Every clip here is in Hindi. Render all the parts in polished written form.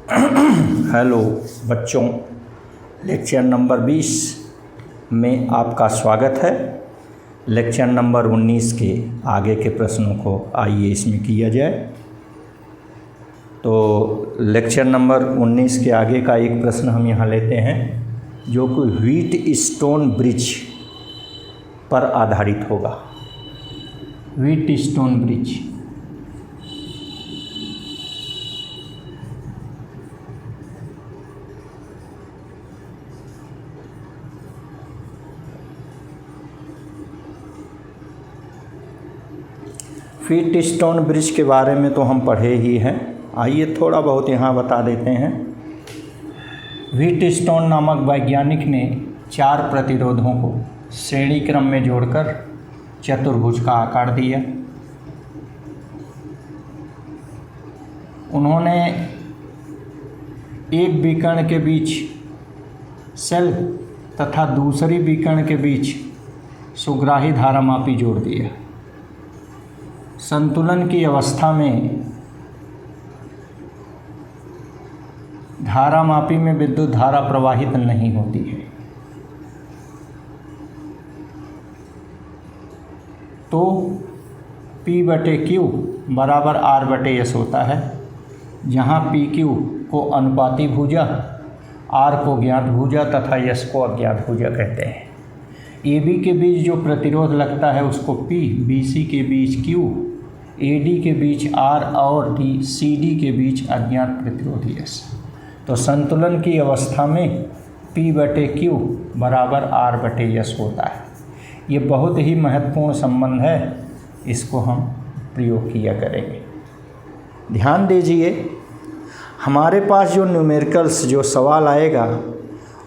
हेलो बच्चों, लेक्चर नंबर 20 में आपका स्वागत है। लेक्चर नंबर 19 के आगे के प्रश्नों को आइए इसमें किया जाए। तो लेक्चर नंबर 19 के आगे का एक प्रश्न हम यहाँ लेते हैं जो कि व्हीट स्टोन ब्रिज पर आधारित होगा। Wheat stone bridge. Wheat stone bridge के बारे में तो हम पढ़े ही हैं, आइए थोड़ा बहुत यहाँ बता देते हैं। व्हीट स्टोन नामक वैज्ञानिक ने 4 प्रतिरोधों को श्रेणी क्रम में जोड़कर चतुर्भुज का आकार दिया। उन्होंने एक विकर्ण के बीच सेल तथा दूसरी विकर्ण के बीच सुग्राही धारामापी जोड़ दिया। संतुलन की अवस्था में धारामापी में विद्युत धारा प्रवाहित नहीं होती है, तो P/Q बराबर R/S होता है, जहाँ PQ को अनुपाती भुजा, R को ज्ञात भुजा तथा S को अज्ञात भुजा कहते हैं। AB के बीच जो प्रतिरोध लगता है उसको P, BC के बीच Q, AD के बीच R और CD के बीच अज्ञात प्रतिरोध S। तो संतुलन की अवस्था में P/Q बराबर R/S होता है। ये बहुत ही महत्वपूर्ण संबंध है, इसको हम प्रयोग किया करेंगे। ध्यान दीजिए, हमारे पास जो न्यूमेरिकल्स जो सवाल आएगा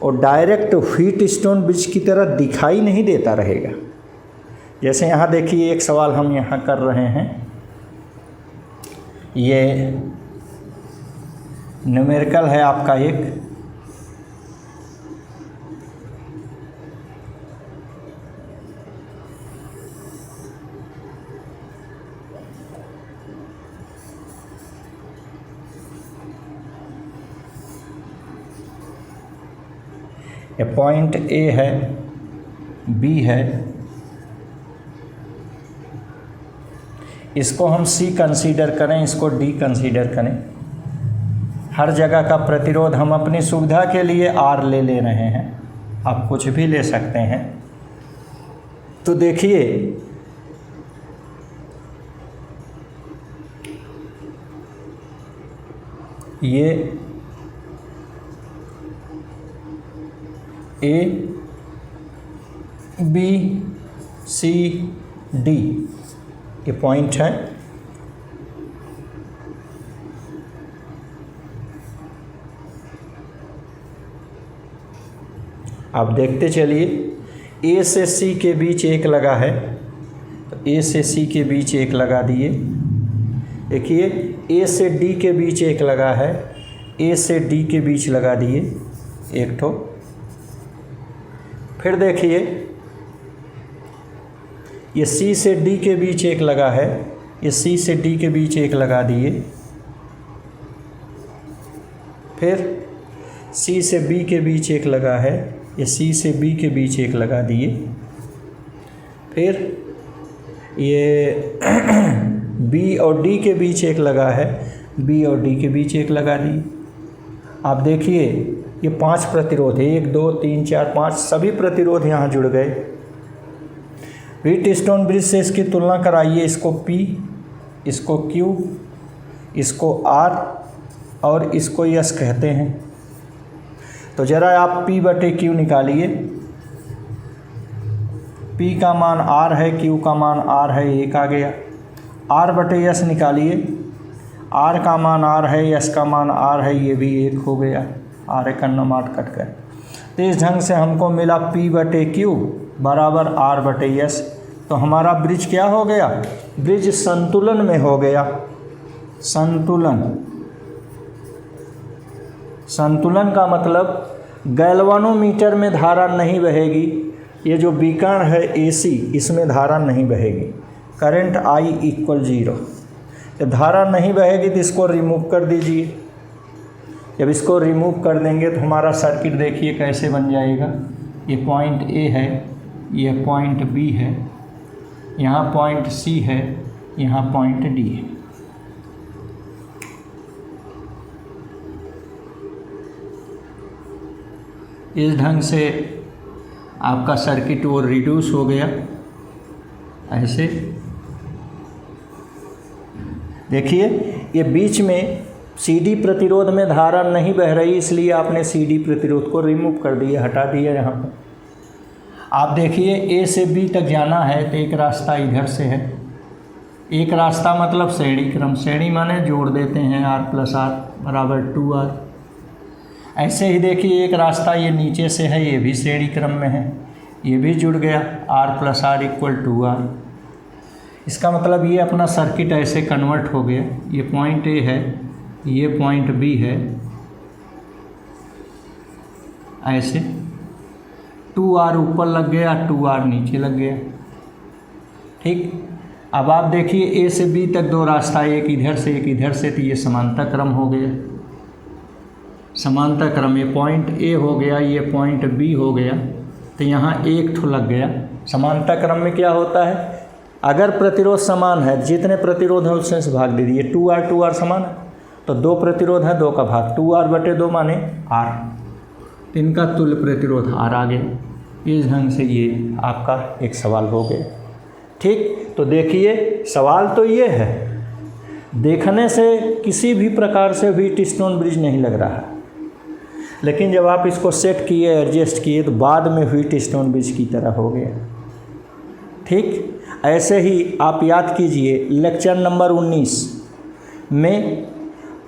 वो डायरेक्ट व्हीट स्टोन ब्रिज की तरह दिखाई नहीं देता रहेगा। जैसे यहाँ देखिए, एक सवाल हम यहाँ कर रहे हैं, ये न्यूमेरिकल है आपका एक, ये पॉइंट A है, B है, इसको हम C कंसीडर करें, इसको D कंसीडर करें। हर जगह का प्रतिरोध हम अपनी सुविधा के लिए R ले रहे हैं, आप कुछ भी ले सकते हैं। तो देखिए, ये A, B, C, D ये पॉइंट है। आप देखते चलिए, A से C के बीच एक लगा है, तो A से C के बीच एक लगा दिए। देखिए, A से D के बीच एक लगा है, A से D के बीच लगा दिए एक ठो। फिर देखिए, ये C से D के बीच एक लगा है, ये C से D के बीच एक लगा दिए। फिर C से B के बीच एक लगा है, ये C से B के बीच एक लगा दिए। फिर ये B और D के बीच एक लगा है, B और D के बीच एक लगा दिए। आप देखिए, ये 5 प्रतिरोध है, 1 2 3 4 5 सभी प्रतिरोध यहाँ जुड़ गए। व्हीट स्टोन ब्रिज से इसकी तुलना कराइए, इसको P, इसको Q, इसको R और इसको S कहते हैं। तो ज़रा आप P/Q निकालिए। P का मान R है, Q का मान R है, 1 आ गया। R/S निकालिए, R का मान R है, S का मान R है, ये भी 1 हो गया। R = 8 कट गए। तो इस ढंग से हमको मिला P/Q बराबर R/S। तो हमारा ब्रिज क्या हो गया? ब्रिज संतुलन में हो गया। संतुलन का मतलब गैल्वानोमीटर में धारा नहीं बहेगी। ये जो विकर्ण है AC, इसमें धारा नहीं बहेगी। Current I = 0। जब धारा नहीं बहेगी तो इसको रिमूव कर दीजिए। जब इसको रिमूव कर देंगे तो हमारा सर्किट देखिए कैसे बन जाएगा। ये पॉइंट ए है, ये पॉइंट बी है, यहाँ पॉइंट सी है, यहाँ पॉइंट डी है। इस ढंग से आपका सर्किट वो रिड्यूस हो गया। ऐसे देखिए ये बीच में सीडी प्रतिरोध में धारा नहीं बह रही, इसलिए आपने सीडी प्रतिरोध को रिमूव कर दिया, हटा दिया। यहाँ पर आप देखिए ए से बी तक जाना है तो एक रास्ता इधर से है, एक रास्ता मतलब श्रेणी क्रम, श्रेणी माने जोड़ देते हैं r + r = 2r। ऐसे ही देखिए एक रास्ता ये नीचे से है, ये भी श्रेणी क्रम में है, ये भी जुड़ गया, r + r = 2r। इसका मतलब ये अपना सर्किट ऐसे कन्वर्ट हो गया। ये पॉइंट ए है, ये पॉइंट बी है, ऐसे 2r ऊपर लग गया, 2r नीचे लग गया। ठीक, अब आप देखिए ए से बी तक दो रास्ता, एक इधर से एक इधर से, तो ये समांतर क्रम हो गया। समांतर क्रम, ये पॉइंट ए हो गया, ये पॉइंट बी हो गया, तो यहाँ एक ठो लग गया। समांतर क्रम में क्या होता है, अगर प्रतिरोध समान है, जितने प्रतिरोध है उससे से भाग दे दिए। 2r समान है तो दो प्रतिरोध है, 2 का भाग 2r/2 माने r, तो इनका तुल्य प्रतिरोध r आ गया। इस ढंग से ये आपका एक सवाल हो गया। ठीक, तो देखिए सवाल तो ये है, देखने से किसी भी प्रकार से व्हीटस्टोन ब्रिज नहीं लग रहा है, लेकिन जब आप इसको सेट किए, एडजस्ट किए, तो बाद में व्हीटस्टोन ब्रिज की तरह हो गया। ठीक, ऐसे ही आप याद कीजिए लेक्चर नंबर 19 में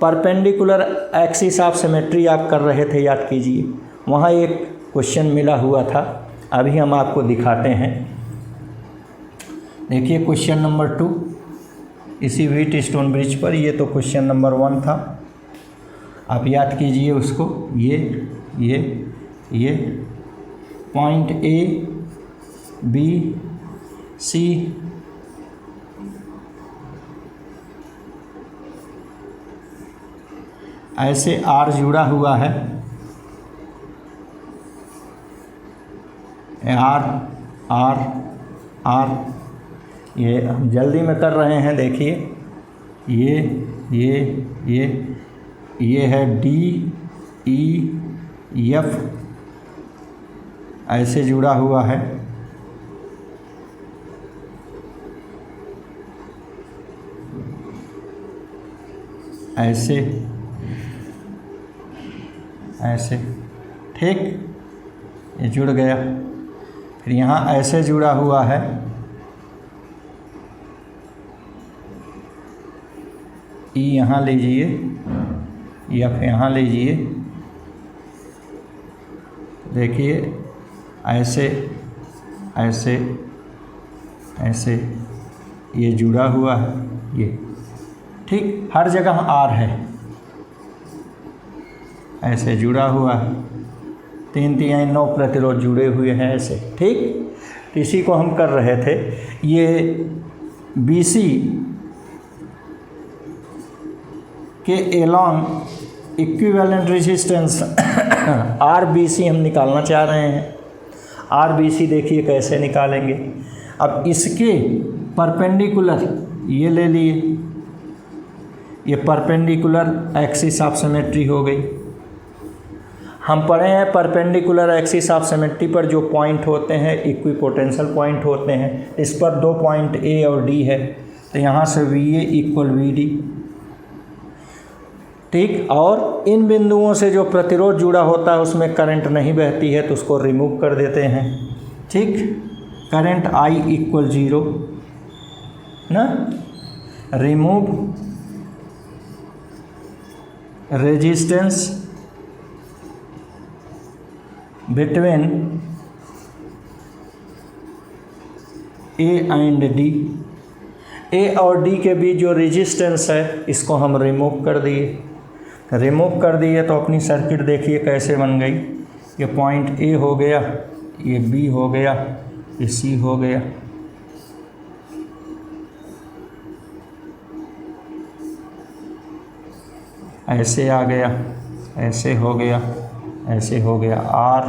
परपेंडिकुलर एक्सिस ऑफ सिमेट्री आप कर रहे थे, याद कीजिए, वहाँ एक क्वेश्चन मिला हुआ था, अभी हम आपको दिखाते हैं। देखिए क्वेश्चन नंबर 2 इसी व्हीटस्टोन ब्रिज पर, ये तो क्वेश्चन नंबर 1 था, आप याद कीजिए उसको। ये पॉइंट ए बी सी ऐसे R जुड़ा हुआ है, R ये हम जल्दी में कर रहे हैं। देखिए ये है D E F ऐसे जुड़ा हुआ है। ऐसे ठीक, ये जुड़ गया। फिर यहाँ ऐसे जुड़ा हुआ है, ई यहाँ लीजिए, एफ यहाँ लीजिए। देखिए ऐसे ये जुड़ा हुआ है, ये ठीक, हर जगह आर है, ऐसे जुड़ा हुआ है। 3 3 9 प्रतिरोध जुड़े हुए हैं ऐसे। ठीक, तो इसी को हम कर रहे थे। ये BC के एलॉन्ग इक्विवेलेंट रेजिस्टेंस RBC हम निकालना चाह रहे हैं। RBC देखिए कैसे निकालेंगे। अब इसके परपेंडिकुलर ये ले लिए, ये परपेंडिकुलर एक्सिस ऑफ सिमेट्री हो गई। हम पढ़े हैं परपेंडिकुलर एक्सिस ऑफ सिमेट्री पर जो पॉइंट होते हैं इक्विपोटेंशियल पॉइंट होते हैं। इस पर 2 पॉइंट A और D है, तो यहाँ से VA = VD। ठीक, और इन बिंदुओं से जो प्रतिरोध जुड़ा होता है उसमें करंट नहीं बहती है, तो उसको रिमूव कर देते हैं। ठीक, करंट I = 0 ना, remove resistance between A and D। A और D के बीच जो रेजिस्टेंस है इसको हम रिमूव कर दिए। तो अपनी सर्किट देखिए कैसे बन गई। ये पॉइंट A हो गया, ये B हो गया, ये C हो गया। ऐसे आ गया। ऐसे हो गया, ऐसे हो गया, आर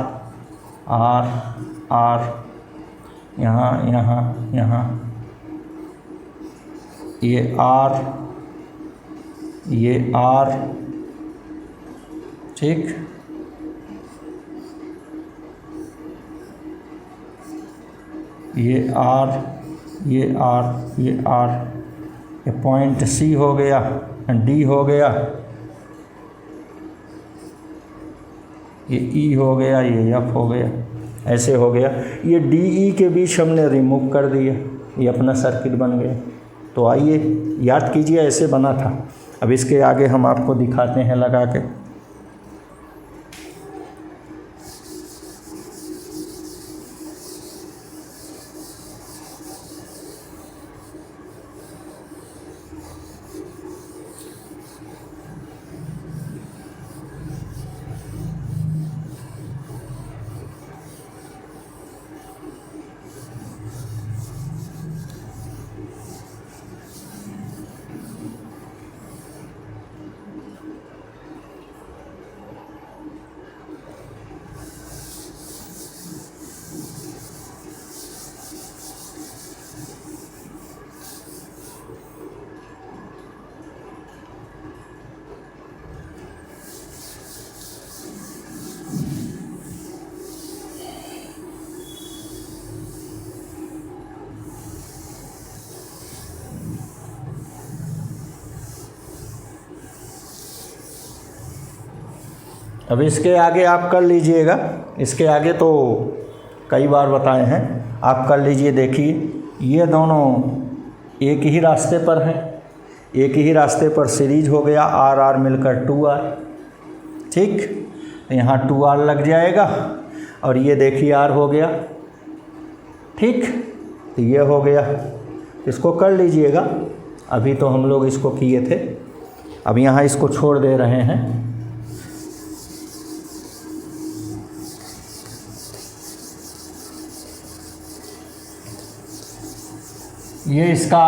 आर आर, यहाँ यहाँ यहाँ, ये आर, ये आर, ठीक। ये आर, ये आर, ये आर, ये पॉइंट सी हो गया, डी हो गया, ये ई हो गया, ये एफ हो गया, ऐसे हो गया। ये डी ई के बीच हमने रिमूव कर दिया, ये अपना सर्किट बन गया। तो आइए याद कीजिए, ऐसे बना था। अब इसके आगे हम आपको दिखाते हैं लगा के। अब इसके आगे आप कर लीजिएगा, इसके आगे तो कई बार बताए हैं, आप कर लीजिए। देखिए ये दोनों एक ही रास्ते पर हैं, एक ही रास्ते पर सीरीज हो गया, आर आर मिलकर 2R, ठीक। यहाँ 2R लग जाएगा और ये देखिए R हो गया, ठीक। तो ये हो गया, इसको कर लीजिएगा। अभी तो हम लोग इसको किए थे, अब यहाँ इसको छोड़ दे रहे हैं। ये इसका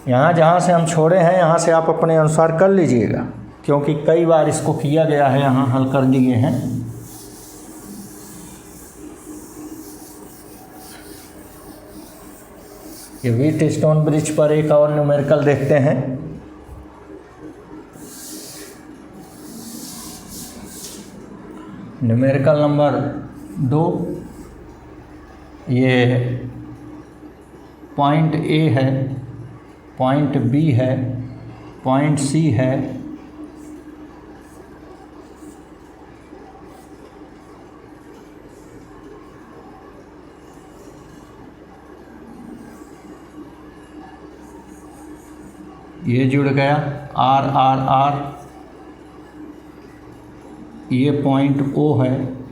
यहाँ जहाँ से हम छोड़े हैं, यहाँ से आप अपने अनुसार कर लीजिएगा, क्योंकि कई बार इसको किया गया है, यहाँ हल कर लिए हैं। ये व्हीट स्टोन ब्रिज पर एक और न्यूमेरिकल देखते हैं। न्यूमेरिकल नंबर 2, ये पॉइंट ए है, पॉइंट बी है, पॉइंट सी है, ये जुड़ गया, आर आर आर, ये पॉइंट ओ है,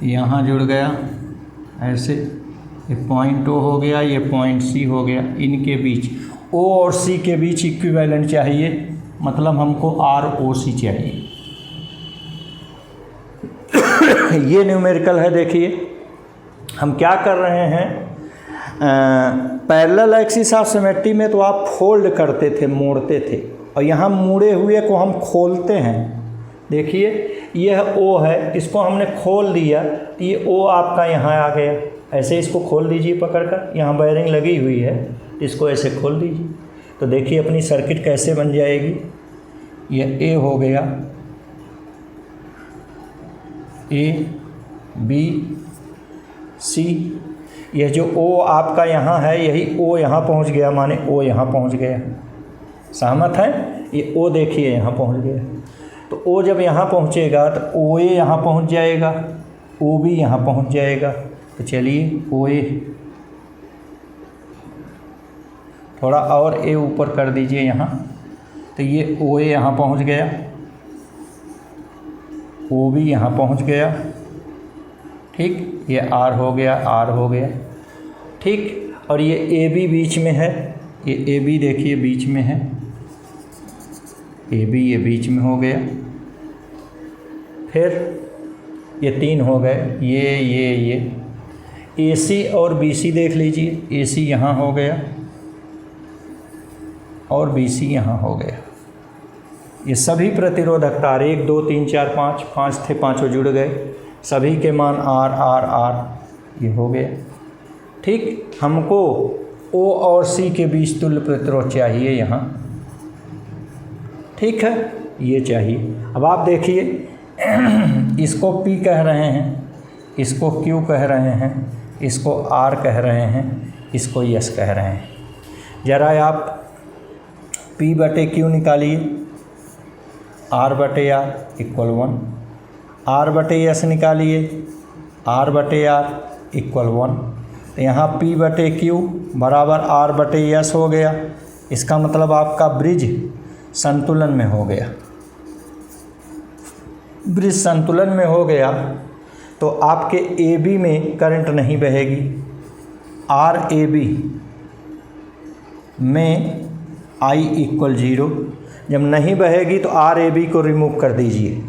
यहाँ जुड़ गया ऐसे, ये पॉइंट ओ हो गया, ये पॉइंट सी हो गया। इनके बीच ओ और सी के बीच इक्विवेलेंट चाहिए, मतलब हमको आर ओ सी चाहिए। ये न्यूमेरिकल है। देखिए हम क्या कर रहे हैं, पैरेलल एक्सिस ऑफ सिमेट्री में तो आप फोल्ड करते थे, मोड़ते थे, और यहाँ मुड़े हुए को हम खोलते हैं। देखिए यह ओ है, इसको हमने खोल दिया तो ये ओ आपका यहाँ आ गया। ऐसे इसको खोल दीजिए पकड़कर, यहाँ बेयरिंग लगी हुई है, इसको ऐसे खोल दीजिए तो देखिए अपनी सर्किट कैसे बन जाएगी। यह ए हो गया, ए बी सी, यह जो ओ आपका यहाँ है, यही ओ यहाँ पहुँच गया, माने ओ यहाँ पहुँच गया। सहमत है? ये ओ देखिए यहाँ पहुँच गया, तो ओ जब यहाँ पहुँचेगा तो ओ ए यहाँ पहुँच जाएगा, ओ बी यहाँ पहुँच जाएगा। तो चलिए ओ ए थोड़ा और ए ऊपर कर दीजिए यहाँ, तो ये ओ ए यहाँ पहुँच गया, ओ बी यहाँ पहुँच गया, ठीक। ये आर हो गया, आर हो गया, ठीक। और ये ए बी बीच में है, ये ए बी देखिए बीच में है, ए बी ये बीच में हो गया। फिर ये तीन हो गए, ये AC और BC देख लीजिए, AC यहाँ हो गया और BC यहाँ हो गया। ये सभी प्रतिरोधक तार 1 2 3 4 5 5 थे, पाँचों जुड़ गए, सभी के मान R R R ये हो गया। ठीक, हमको O और C के बीच तुल्य प्रतिरोध चाहिए यहाँ। ठीक है, ये चाहिए। अब आप देखिए इसको P कह रहे हैं, इसको Q कह रहे हैं, इसको R कह रहे हैं, इसको S कह रहे हैं। ज़रा आप P बटे Q निकालिए, R बटे R इक्वल 1, R बटे S निकालिए, R बटे R इक्वल 1। तो यहाँ P बटे Q बराबर R बटे S हो गया। इसका मतलब आपका ब्रिज संतुलन में हो गया। ब्रिज संतुलन में हो गया तो आपके AB में करंट नहीं बहेगी। RAB में I इक्वल 0, जब नहीं बहेगी तो RAB को रिमूव कर दीजिए,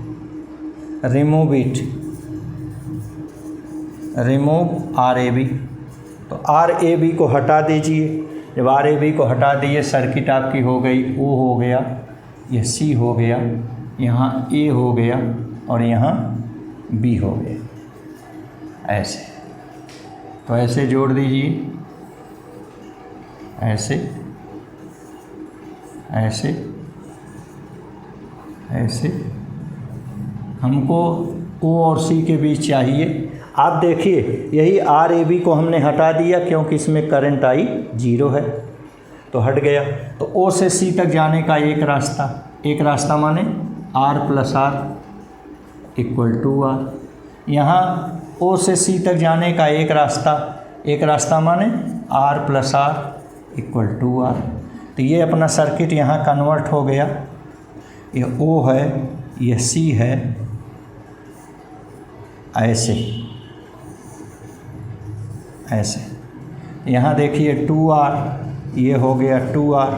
रिमूव इट, रिमूव RAB। तो RAB को हटा दीजिए। जब RAB को हटा दिए, सर्किट आपकी हो गई, O हो गया, ये C हो गया, यहाँ A हो गया और यहाँ B हो गया। ऐसे, तो ऐसे जोड़ दीजिए, ऐसे ऐसे ऐसे। हमको O और C के बीच चाहिए। आप देखिए, यही RAB को हमने हटा दिया क्योंकि इसमें करंट आई 0 है, तो हट गया। तो O से C तक जाने का एक रास्ता माने R plus R equal 2R। यहाँ O से C तक जाने का एक रास्ता माने R plus R equal 2R। तो ये अपना सर्किट यहाँ कन्वर्ट हो गया। ये O है, ये C है, ऐसे। यहाँ देखिए 2R, ये हो गया 2R।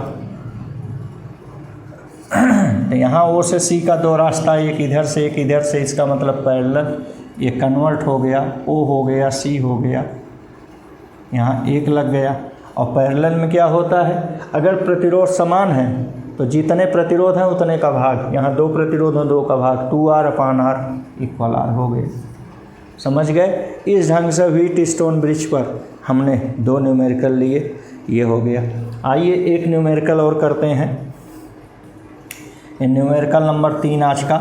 तो यहाँ O से C का दो रास्ता, एक इधर से एक इधर से, इसका मतलब पैरेलल। ये कन्वर्ट हो गया, O हो गया, C हो गया, यहाँ एक लग गया। और पैरेलल में क्या होता है, अगर प्रतिरोध समान है तो जितने प्रतिरोध हैं उतने का भाग, यहाँ 2 प्रतिरोध हैं, 2 का भाग, 2R/R इक्वल R हो गए। समझ गए? इस ढंग से व्हीट स्टोन ब्रिज पर हमने 2 न्यूमेरिकल लिए, ये हो गया। आइए एक न्यूमेरिकल और करते हैं। न्यूमेरिकल नंबर 3 आज का।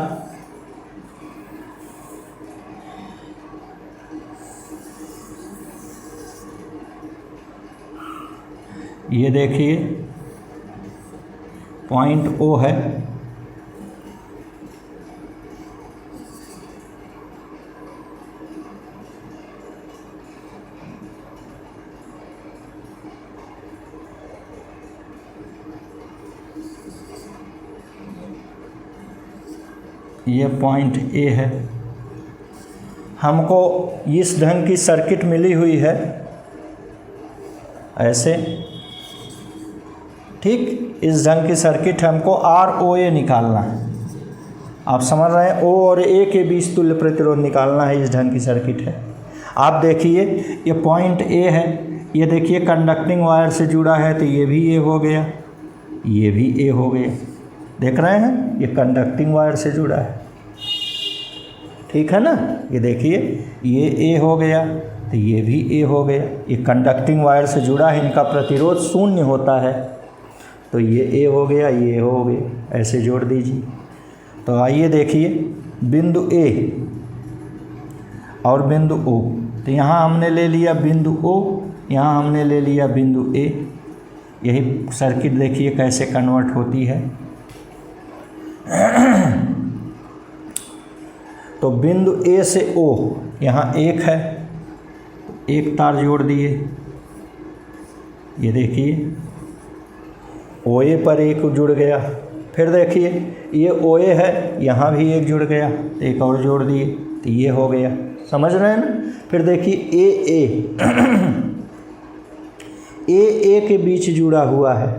ये देखिए पॉइंट O है, ये पॉइंट A है। हमको इस ढंग की सर्किट मिली हुई है, ऐसे। ठीक, इस ढंग की सर्किट हमको ROA निकालना है। आप समझ रहे हैं, O और A के बीच तुल्य प्रतिरोध निकालना है, इस ढंग की सर्किट है। आप देखिए, ये पॉइंट A है, ये देखिए कंडक्टिंग वायर से जुड़ा है, तो ये भी A हो गया, ये भी A हो गया। देख रहे हैं, ये कंडक्टिंग वायर से जुड़ा है, ठीक है ना। ये देखिए, ये A हो गया तो ये भी A हो गया। ये कंडक्टिंग वायर से जुड़ा है, इनका प्रतिरोध 0 होता है, तो ये A हो गया, ये हो गया। ऐसे जोड़ दीजिए। तो आइए देखिए, बिंदु A और बिंदु O। तो यहाँ हमने ले लिया बिंदु O, यहाँ हमने ले लिया बिंदु A। यही सर्किट देखिए कैसे कन्वर्ट होती है। तो बिंदु A से O यहाँ 1 है, एक तार जोड़ दिए। ये देखिए OA पर एक जुड़ गया। फिर देखिए ये OA है, यहाँ भी एक जुड़ गया, एक और जोड़ दिए, तो ये हो गया। समझ रहे हैं ना। फिर देखिए AA के बीच जुड़ा हुआ है,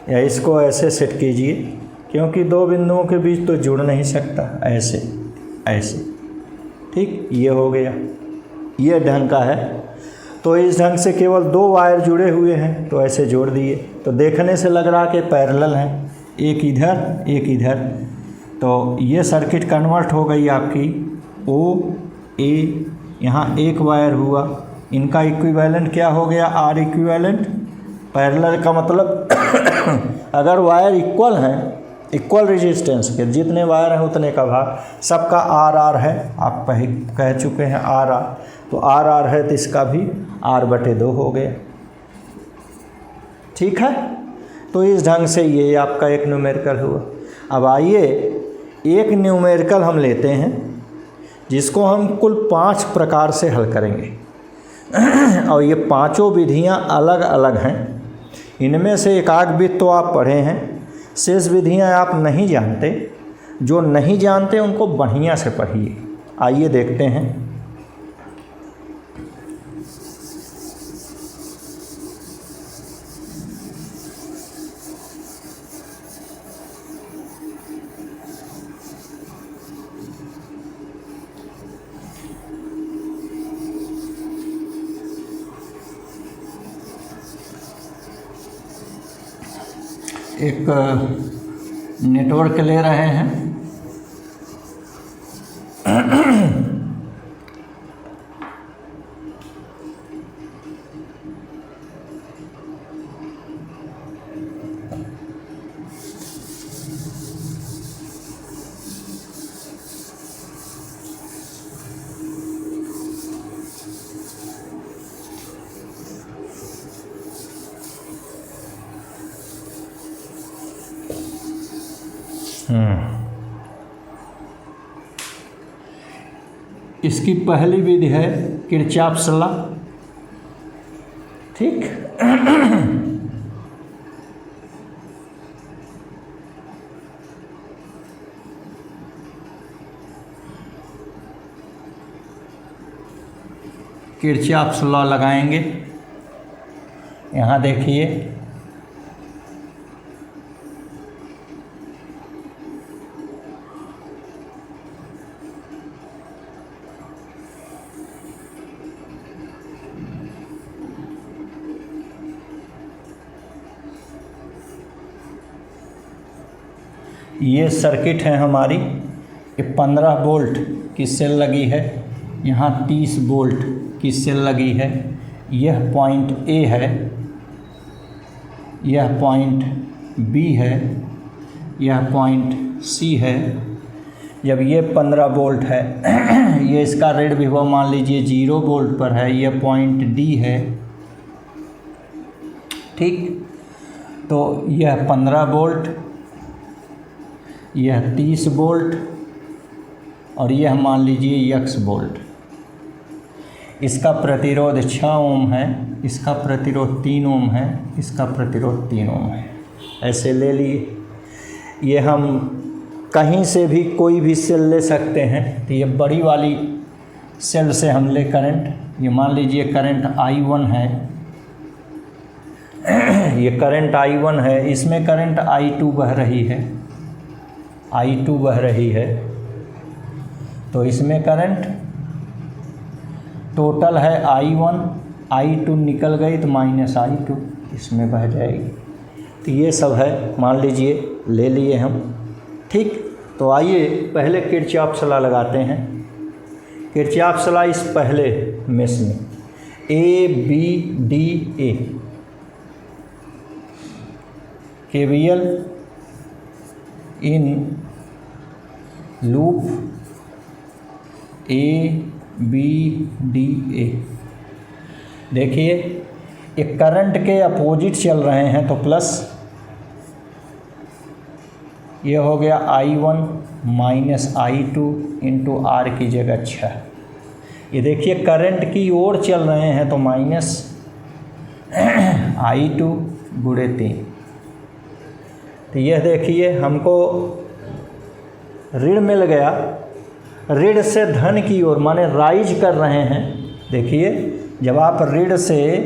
या इसको ऐसे सेट कीजिए, क्योंकि दो बिंदुओं के बीच तो जुड़ नहीं सकता, ऐसे ऐसे, ठीक, ये हो गया, ये ढंग का है। तो इस ढंग से केवल दो वायर जुड़े हुए हैं, तो ऐसे जोड़ दिए, तो देखने से लग रहा कि पैरेलल हैं, एक इधर एक इधर। तो ये सर्किट कन्वर्ट हो गई आपकी ओ ए, यहाँ एक वायर हुआ, इनका इक्विवेलेंट क्या हो गया, आर इक्विवेलेंट। पैरेलल का मतलब अगर वायर इक्वल हैं, इक्वल रेजिस्टेंस के, जितने वायर हैं उतने का भाग, सबका आर आर है, आप कह चुके हैं आर आर, तो आर आर है तो इसका भी R/2 हो गया, ठीक है। तो इस ढंग से ये आपका एक न्यूमेरिकल हुआ। अब आइए एक न्यूमेरिकल हम लेते हैं जिसको हम कुल 5 प्रकार से हल करेंगे और ये पांचों विधियां अलग अलग हैं। इनमें से एकाक विधि तो आप पढ़े हैं, शेष विधियां आप नहीं जानते। जो नहीं जानते उनको बढ़िया से पढ़िए। आइए देखते हैं। एक नेटवर्क ले रहे हैं, इसकी पहली विधि है किरचॉफ्स लॉ, ठीक। किरचॉफ्स लॉ लगाएंगे। यहाँ देखिए, ये सर्किट है हमारी, ये 15 वोल्ट की सेल लगी है, यहाँ 30 वोल्ट की सेल लगी है। यह पॉइंट ए है, यह पॉइंट बी है, यह पॉइंट सी है। जब ये 15 वोल्ट है ये इसका रेड विभव मान लीजिए 0 वोल्ट पर है, यह पॉइंट डी है, ठीक। तो यह 15 वोल्ट, यह 30 वोल्ट और यह मान लीजिए x वोल्ट। इसका प्रतिरोध 6 ओम है, इसका प्रतिरोध 3 ओम है, इसका प्रतिरोध 3 ओम है। ऐसे ले लिए। ये हम कहीं से भी कोई भी सेल ले सकते हैं। तो ये बड़ी वाली सेल से हम ले करंट, ये मान लीजिए करंट I1 है, ये करंट I1 है, इसमें करंट I2 बह रही है, I2 बह रही है। तो इसमें करंट टोटल है I1, I2 निकल गई तो -I2 इसमें बह जाएगी। तो ये सब है, मान लीजिए ले लिए हम, ठीक। तो आइए पहले किरचॉफ्स लॉ लगाते हैं। किरचॉफ्स लॉ इस पहले मेष में ABDA, KVL in loop ABDA। देखिए एक करंट के अपोजिट चल रहे हैं तो प्लस, ये हो गया I1 -I2 इंटू R की जगह 6। ये देखिए करंट की ओर चल रहे हैं तो -I2 गुणे 3। तो यह देखिए हमको ऋण मिल गया, ऋण से धन की ओर माने राइज कर रहे हैं। देखिए जब आप ऋण से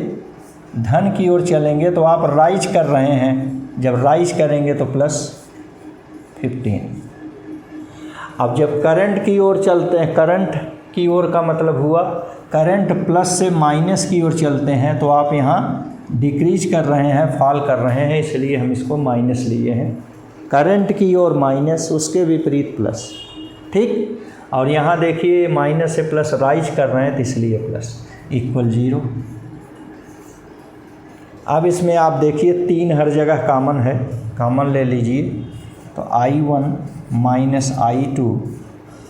धन की ओर चलेंगे तो आप राइज कर रहे हैं, जब राइज करेंगे तो +15। अब जब करंट की ओर चलते हैं, करंट की ओर का मतलब हुआ करंट प्लस से माइनस की ओर चलते हैं, तो आप यहाँ डिक्रीज कर रहे हैं, फॉल कर रहे हैं, इसलिए हम इसको माइनस लिए हैं। करंट की ओर माइनस, उसके विपरीत प्लस, ठीक। और यहाँ देखिए माइनस से प्लस राइज कर रहे हैं, तो इसलिए प्लस इक्वल 0। अब इसमें आप देखिए 3 हर जगह कॉमन है, कॉमन ले लीजिए। तो I1 माइनस I2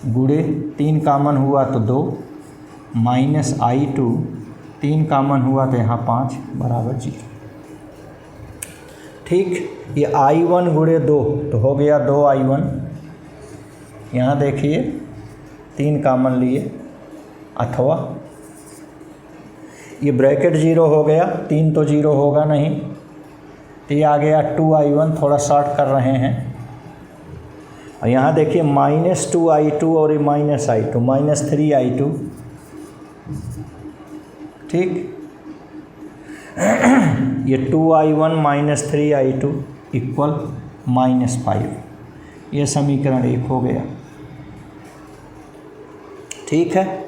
गुणे 3 कॉमन हुआ तो 2 माइनस I2 3 कॉमन हुआ तो यहाँ 5 बराबर 0। ठीक, ये I1 गुणे 2 तो हो गया 2I1। यहाँ देखिए 3 कॉमन लिए, अथवा ये ब्रैकेट 0 हो गया, 3 तो 0 होगा नहीं, तो ये आ गया 2I1, थोड़ा शॉर्ट कर रहे हैं। और यहाँ देखिए -2I2 और ये -I2, -3I2, ठीक। ये 2I1 -3I2 इक्वल -5, ये समीकरण 1 हो गया, ठीक है।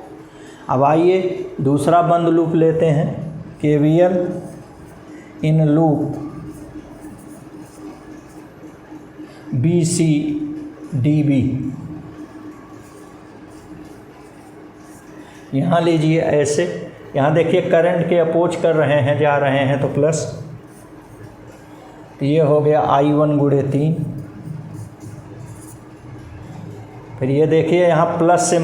अब आइए दूसरा बंद लूप लेते हैं, KVL इन लूप BCDB। यहाँ लीजिए ऐसे, यहाँ देखिए करंट के अपोज कर रहे हैं, जा रहे हैं, तो प्लस, तो ये हो गया I1 गुणे 3। फिर ये देखिए यहाँ प्लस से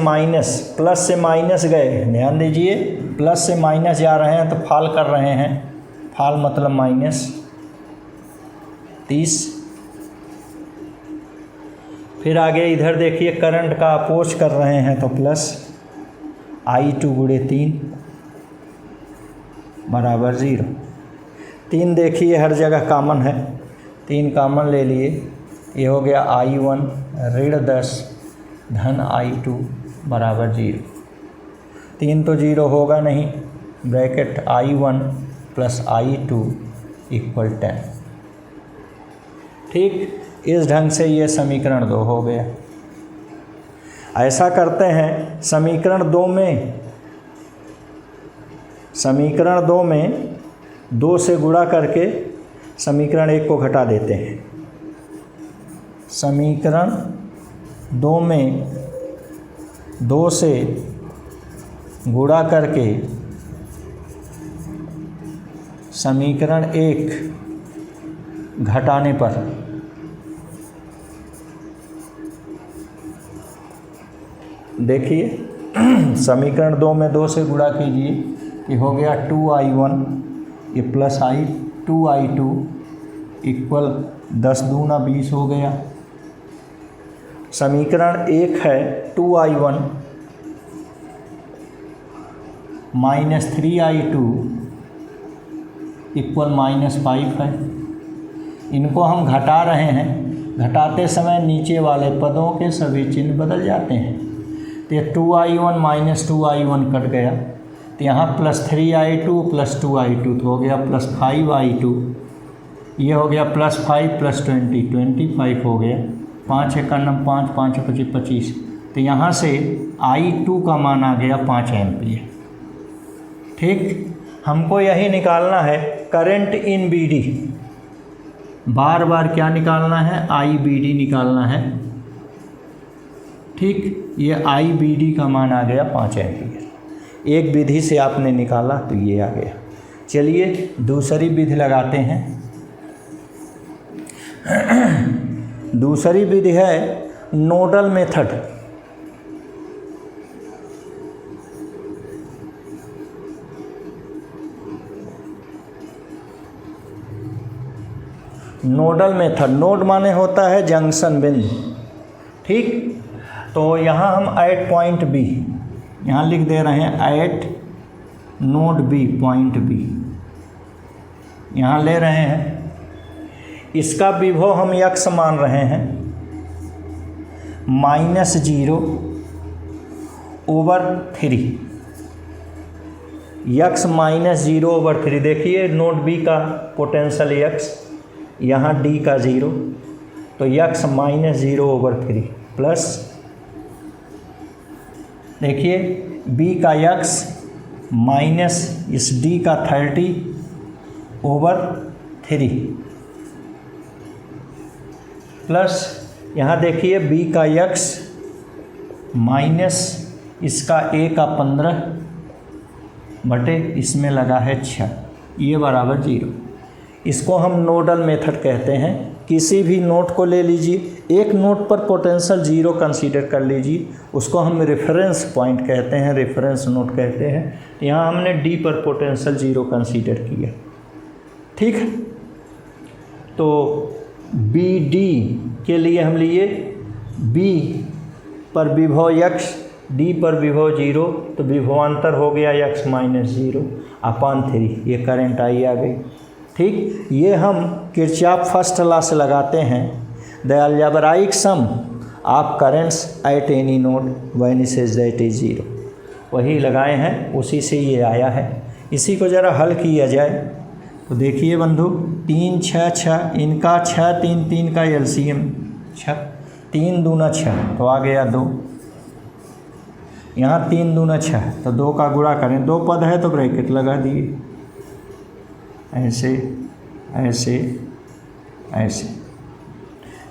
माइनस गए, ध्यान दीजिए, प्लस से माइनस जा रहे हैं तो फॉल कर रहे हैं, फॉल मतलब -30। फिर आगे इधर देखिए करंट का अपोज कर रहे हैं तो प्लस I2 गुणे 3 बराबर 0। 3 देखिए हर जगह कॉमन है, 3 कॉमन ले लिए, ये हो गया I1 ऋण 10 धन I2 बराबर 0। 3 तो 0 होगा नहीं, bracket I1 plus I2 equal 10। ठीक, इस ढंग से ये समीकरण 2 हो गया। ऐसा करते हैं समीकरण 2 में 2 से गुणा करके समीकरण 1 को घटा देते हैं। समीकरण 2 में 2 से गुणा करके समीकरण 1 घटाने पर देखिए समीकरण 2 में 2 से गुणा कीजिए, ये हो गया 2I1 ये प्लस 2I2 इक्वल 10 दूना 20 हो गया। समीकरण 1 है 2I1 माइनस 3I2 इक्वल -5 है। इनको हम घटा रहे हैं, घटाते समय नीचे वाले पदों के सभी चिन्ह बदल जाते हैं। तो ये 2I1 माइनस 2I1 कट गया, तो यहाँ प्लस 3I2 प्लस 2I2 तो हो गया प्लस 5I2, ये हो गया प्लस 5 प्लस 25 हो गया। 5 एक नम 5 5 25 25, तो यहाँ से I2 का मान आ गया 5 एम्पियर। ठीक, हमको यही निकालना है करंट इन BD, बार बार क्या निकालना है, IBD निकालना है। ठीक, ये IBD का मान आ गया 5 एम्पियर। एक विधि से आपने निकाला तो ये आ गया। चलिए दूसरी विधि लगाते हैं। दूसरी विधि है nodal method. Nodal method, node माने होता है जंक्शन बिंदु। ठीक, तो यहाँ हम एट पॉइंट B, यहाँ लिख दे रहे हैं eight node B, point B यहाँ ले रहे हैं। इसका विभव हम x मान रहे हैं -0/3, x -0/3। देखिए नोड B का पोटेंशियल x यहाँ डी का 0, तो यक्स माइनस 0/3 प्लस देखिए बी का यक्स माइनस इस डी का 30/3 प्लस यहाँ देखिए बी का यक्स माइनस इसका ए का 15 बटे इसमें लगा है 6, ये बराबर 0। इसको हम नोडल मेथड कहते हैं। किसी भी नोट को ले लीजिए, एक नोट पर पोटेंशियल 0 कंसीडर कर लीजिए, उसको हम रेफरेंस पॉइंट कहते हैं, रेफरेंस नोट कहते हैं। यहाँ हमने डी पर पोटेंशियल 0 कंसीडर किया, ठीक है। तो बी डी के लिए हम लिए बी पर विभव यक्स, डी पर विभव 0, तो विभवांतर हो गया यक्स माइनस 0/3, ये करंट आई आ गई, ठीक। ये हम किरचॉफ फर्स्ट लॉ से लगाते हैं, the algebraic sum of currents at any node when it is that is 0, वही लगाए हैं, उसी से ये आया है। इसी को ज़रा हल किया जाए तो देखिए बंधु, 3 6 6, इनका 6 3 3 का एलसीएम 6, 3 दूना 6 तो आ गया 2, यहाँ 3 दूना 6 तो 2 का गुणा करें, 2 पद है तो ब्रैकेट लगा दिए, ऐसे ऐसे ऐसे,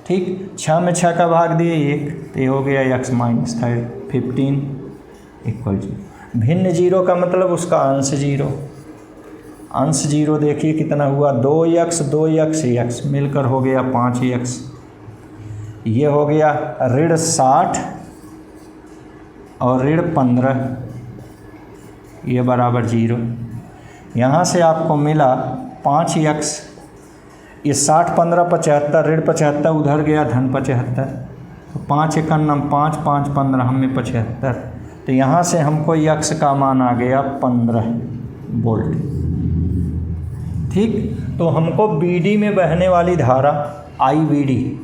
ठीक। 6 में 6 का भाग दिए 1, तो ये हो गया यक्स माइनस 15 इक्वल 0। भिन्न 0 का मतलब उसका अंश 0, अंश 0 देखिए कितना हुआ, 2x 2x x मिलकर हो गया 5x, ये हो गया ऋण 60 और ऋण 15, ये बराबर 0। यहाँ से आपको मिला 5x, ये 60 15 75, ऋण 75 उधर गया धन 75, तो 5 1 5 5 15 हमें 75, तो यहाँ से हमको यक्स का मान आ गया 15 वोल्ट, ठीक। तो हमको बीडी में बहने वाली धारा आई बीडी,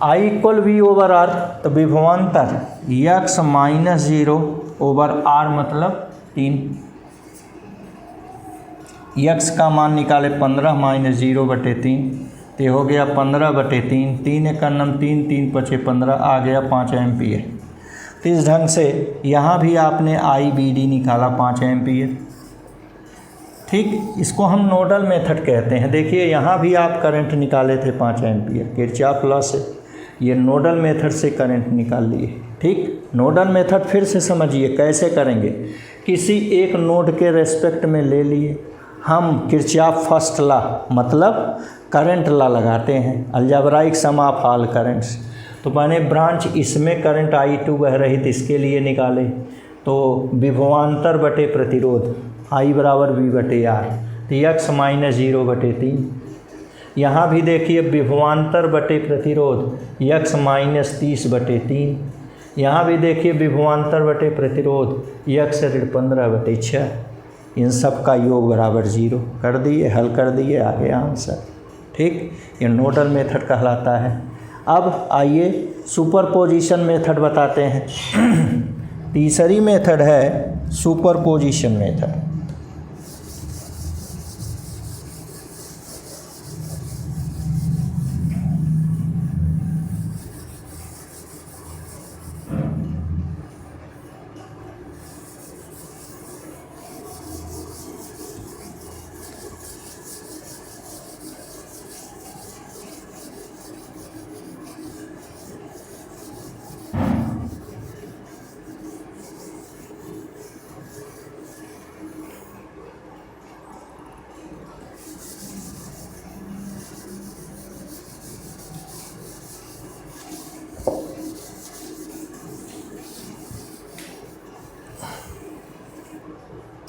आई इक्वल V/R, तो विभवांतर यक्स माइनस 0/R मतलब 3, यक्स का मान निकाले 15 माइनस 0/3, तो हो गया 15/3, 3 1 3 3 5 15 आ गया 5 एम्पियर। तो इस ढंग से यहाँ भी आपने आई बी डी निकाला 5 एम्पियर, ठीक। इसको हम नोडल मेथड कहते हैं। देखिए यहाँ भी आप करंट निकाले थे 5 एम्पियर किरचॉफ लॉ से, ये नोडल मेथड से करंट निकाल लिए, ठीक। नोडल मेथड फिर से समझिए कैसे करेंगे। किसी एक नोड के रेस्पेक्ट में ले लिए, हम किरचॉफ फर्स्ट लॉ मतलब करंट लॉ लगाते हैं, algebraic sum of all currents. तो मैंने ब्रांच इसमें करंट I2 बह रही थी, इसके लिए निकाले, तो विभवांतर बटे प्रतिरोध I बराबर V/R, तो यक्स माइनस 0/3। यहाँ भी देखिए विभवांतर बटे प्रतिरोध यक्स माइनस 30/3, यहाँ भी देखिए विभवांतर बटे प्रतिरोध यक्स ऋण 15/6, इन सब का योग बराबर 0 कर दिए, हल कर दिए, आ गया आंसर, ठीक। ये नोडल मेथड कहलाता है। अब आइए सुपरपोजिशन मेथड बताते हैं। तीसरी मेथड है सुपरपोजिशन मेथड।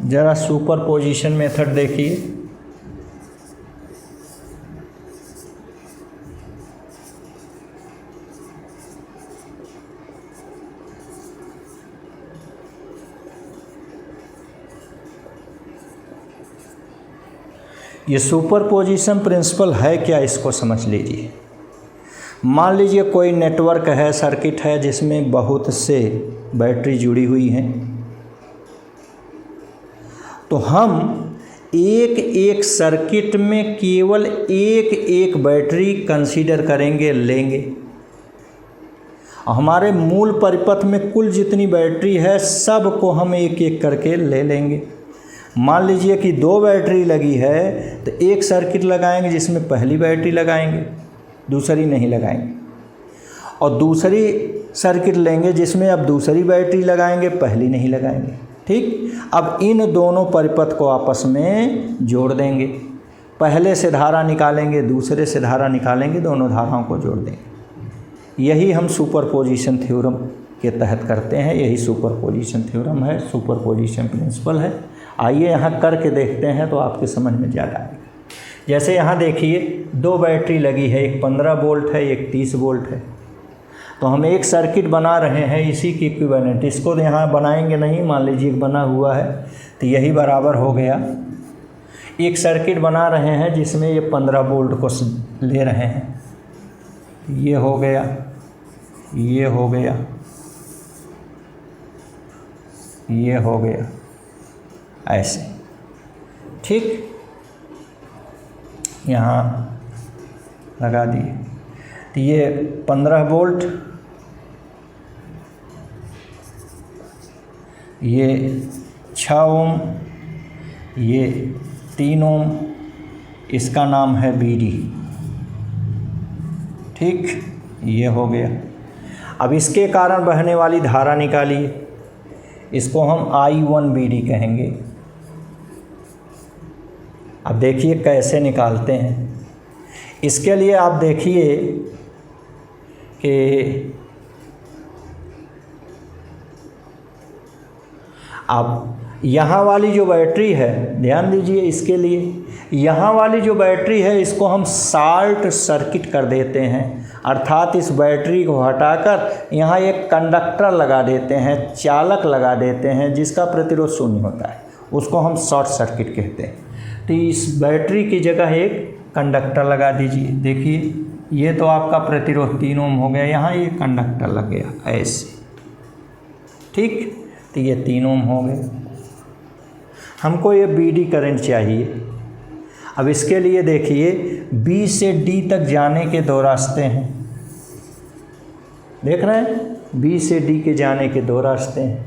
ज़रा सुपरपोजिशन मेथड देखिए। ये सुपरपोजिशन प्रिंसिपल है क्या, इसको समझ लीजिए। मान लीजिए कोई नेटवर्क है, सर्किट है जिसमें बहुत से बैटरी जुड़ी हुई हैं, तो हम एक एक सर्किट में केवल एक एक बैटरी कंसीडर करेंगे, लेंगे। हमारे मूल परिपथ में कुल जितनी बैटरी है सब को हम एक एक करके ले लेंगे। मान लीजिए कि 2 बैटरी लगी है तो एक सर्किट लगाएंगे जिसमें पहली बैटरी लगाएंगे, दूसरी नहीं लगाएंगे, और दूसरी सर्किट लेंगे जिसमें अब दूसरी बैटरी लगाएंगे, पहली नहीं लगाएंगे। ठीक, अब इन दोनों परिपथ को आपस में जोड़ देंगे। पहले से धारा निकालेंगे, दूसरे से धारा निकालेंगे, दोनों धाराओं को जोड़ देंगे। यही हम सुपरपोजिशन थ्योरम के तहत करते हैं। यही सुपरपोजिशन थ्योरम है, सुपरपोजिशन प्रिंसिपल है। आइए यहाँ करके देखते हैं तो आपके समझ में ज़्यादा आएगा। जैसे यहाँ देखिए 2 बैटरी लगी है, एक 15 वोल्ट है, एक 30 वोल्ट है। तो हम एक सर्किट बना रहे हैं इसी की इक्विवेलेंट। इसको यहाँ बनाएंगे नहीं, मान लीजिए बना हुआ है तो यही बराबर हो गया। एक सर्किट बना रहे हैं जिसमें ये 15 वोल्ट को ले रहे हैं, ये हो गया, ये हो गया, ये हो गया, ऐसे। ठीक, यहाँ लगा दिए तो ये 15 वोल्ट, ये 6 ओम, ये 3 ओम, इसका नाम है BD। ठीक, ये हो गया। अब इसके कारण बहने वाली धारा निकालिए, इसको हम I1 BD कहेंगे। अब देखिए कैसे निकालते हैं। इसके लिए आप देखिए कि अब यहाँ वाली जो बैटरी है, ध्यान दीजिए इसके लिए, यहाँ वाली जो बैटरी है इसको हम शॉर्ट सर्किट कर देते हैं, अर्थात इस बैटरी को हटाकर यहाँ एक कंडक्टर लगा देते हैं, चालक लगा देते हैं जिसका प्रतिरोध शून्य होता है, उसको हम शॉर्ट सर्किट कहते हैं। तो इस बैटरी की जगह एक कंडक्टर लगा दीजिए। देखिए ये तो आपका प्रतिरोध 3 ओम हो गया, यहाँ ये कंडक्टर लग गया ऐसे। ठीक, तो ये 3 ओम हो गए। हमको ये BD करंट चाहिए। अब इसके लिए देखिए B से D तक जाने के 2 रास्ते हैं, देख रहे हैं, B से D के जाने के 2 रास्ते हैं।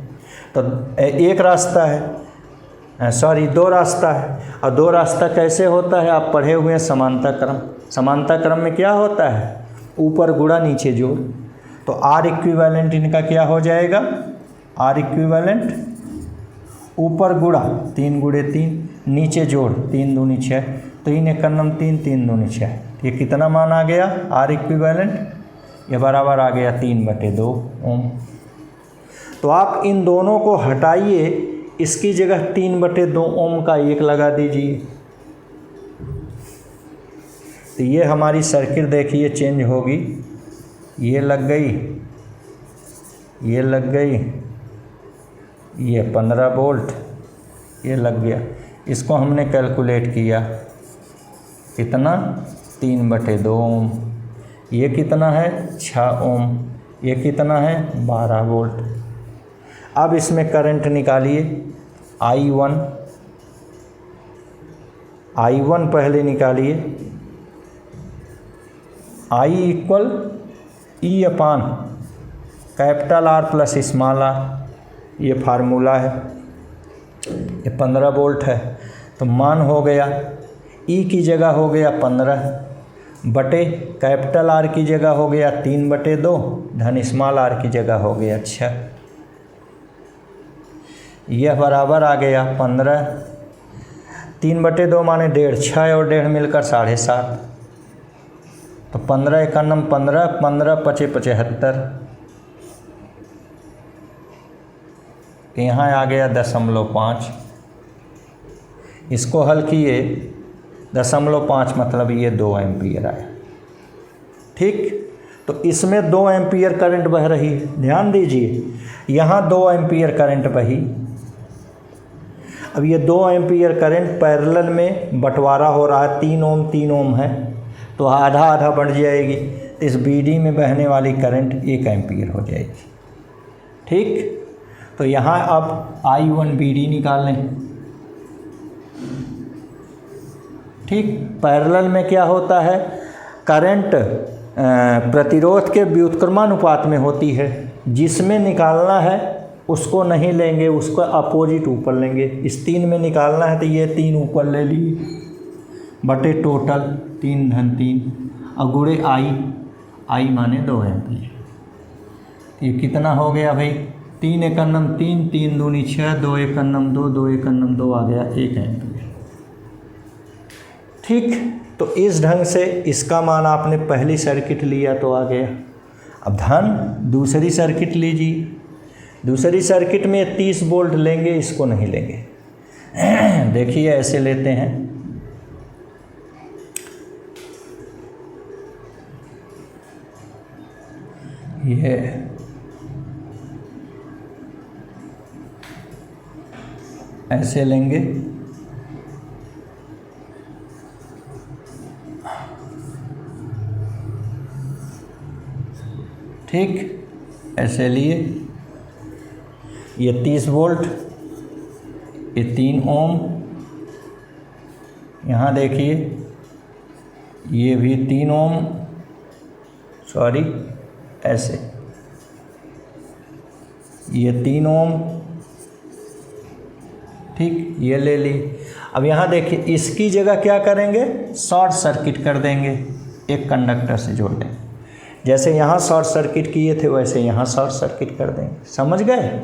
तो एक रास्ता है, सॉरी 2 रास्ता है। और 2 रास्ता कैसे होता है, आप पढ़े हुए हैं समांतर क्रम। समांतर क्रम में क्या होता है, ऊपर गुणा नीचे जोड़। तो R इक्विवेलेंट इनका क्या हो जाएगा, R इक्विवेलेंट ऊपर गुणा 3 गुणे 3, नीचे जोड़ 3 दूनी 6, 3 एक नम 3, 3 दूनी 6। ये कितना मान आ गया R इक्विवेलेंट, ये बराबर आ गया 3/2 ओम। तो आप इन दोनों को हटाइए, इसकी जगह 3/2 ओम का 1 लगा दीजिए। तो ये हमारी सर्किट देखिए चेंज होगी, ये लग गई, ये लग गई, ये 15 वोल्ट, ये लग गया। इसको हमने कैलकुलेट किया, कितना 3/2 ओम, ये कितना है 6 ओम, ये कितना है 12 वोल्ट। अब इसमें करंट निकालिए, I1 पहले निकालिए। I equal E upon capital R plus small r, ये फार्मूला है। ये 15 वोल्ट है तो मान हो गया, E की जगह हो गया 15 बटे कैपिटल R की जगह हो गया 3/2 धन स्मॉल r की जगह हो गया 6। यह बराबर आ गया 15, 3/2 माने 1.5, 6 और 1.5 मिलकर 7.5। तो 15 एक नम 15, 15 पचे 75। यहाँ आ गया 0.5। इसको हल किए 0.5 मतलब ये 2 एम्पियर आया। ठीक, तो इसमें 2 एम्पियर करंट बह रही है, ध्यान दीजिए, यहाँ 2 एम्पियर करंट बही। अब ये 2 एम्पियर करंट पैरेलल में बंटवारा हो रहा है, 3 ओम 3 ओम है तो आधा आधा बढ़ जाएगी। इस BD में बहने वाली करंट 1 एम्पियर हो जाएगी। ठीक, तो यहाँ अब I1 BD निकाल लें। ठीक। पैरेलल में क्या होता है, करंट प्रतिरोध के व्युत्क्रमानुपात में होती है, जिसमें निकालना है उसको नहीं लेंगे, उसका अपोजिट ऊपर लेंगे। इस 3 में निकालना है तो ये 3 ऊपर ले लिए बटे टोटल 3 धन 3 और गुणे आई माने 2 एम्पीयर। ये कितना हो गया भाई, 3 एकन्नम 3, 3 दूनी 6, 2 एकन्नम 2, 2 एकन्नम 2 आ गया 1 एम्पीयर। ठीक, तो इस ढंग से इसका मान आपने पहली सर्किट लिया तो आ गया। अब धन दूसरी सर्किट लीजिए। दूसरी सर्किट में 30 वोल्ट लेंगे, इसको नहीं लेंगे। देखिए ऐसे लेते हैं, ये ऐसे लेंगे, ठीक, ऐसे लिए। ये 30 वोल्ट, ये 3 ओम, यहाँ देखिए ये भी 3 ओम, सॉरी ऐसे, ये 3 ओम, ठीक, ये ले ली। अब यहाँ देखिए इसकी जगह क्या करेंगे, शॉर्ट सर्किट कर देंगे, एक कंडक्टर से जोड़ देंगे। जैसे यहाँ शॉर्ट सर्किट किए थे वैसे यहाँ शॉर्ट सर्किट कर देंगे। समझ गए?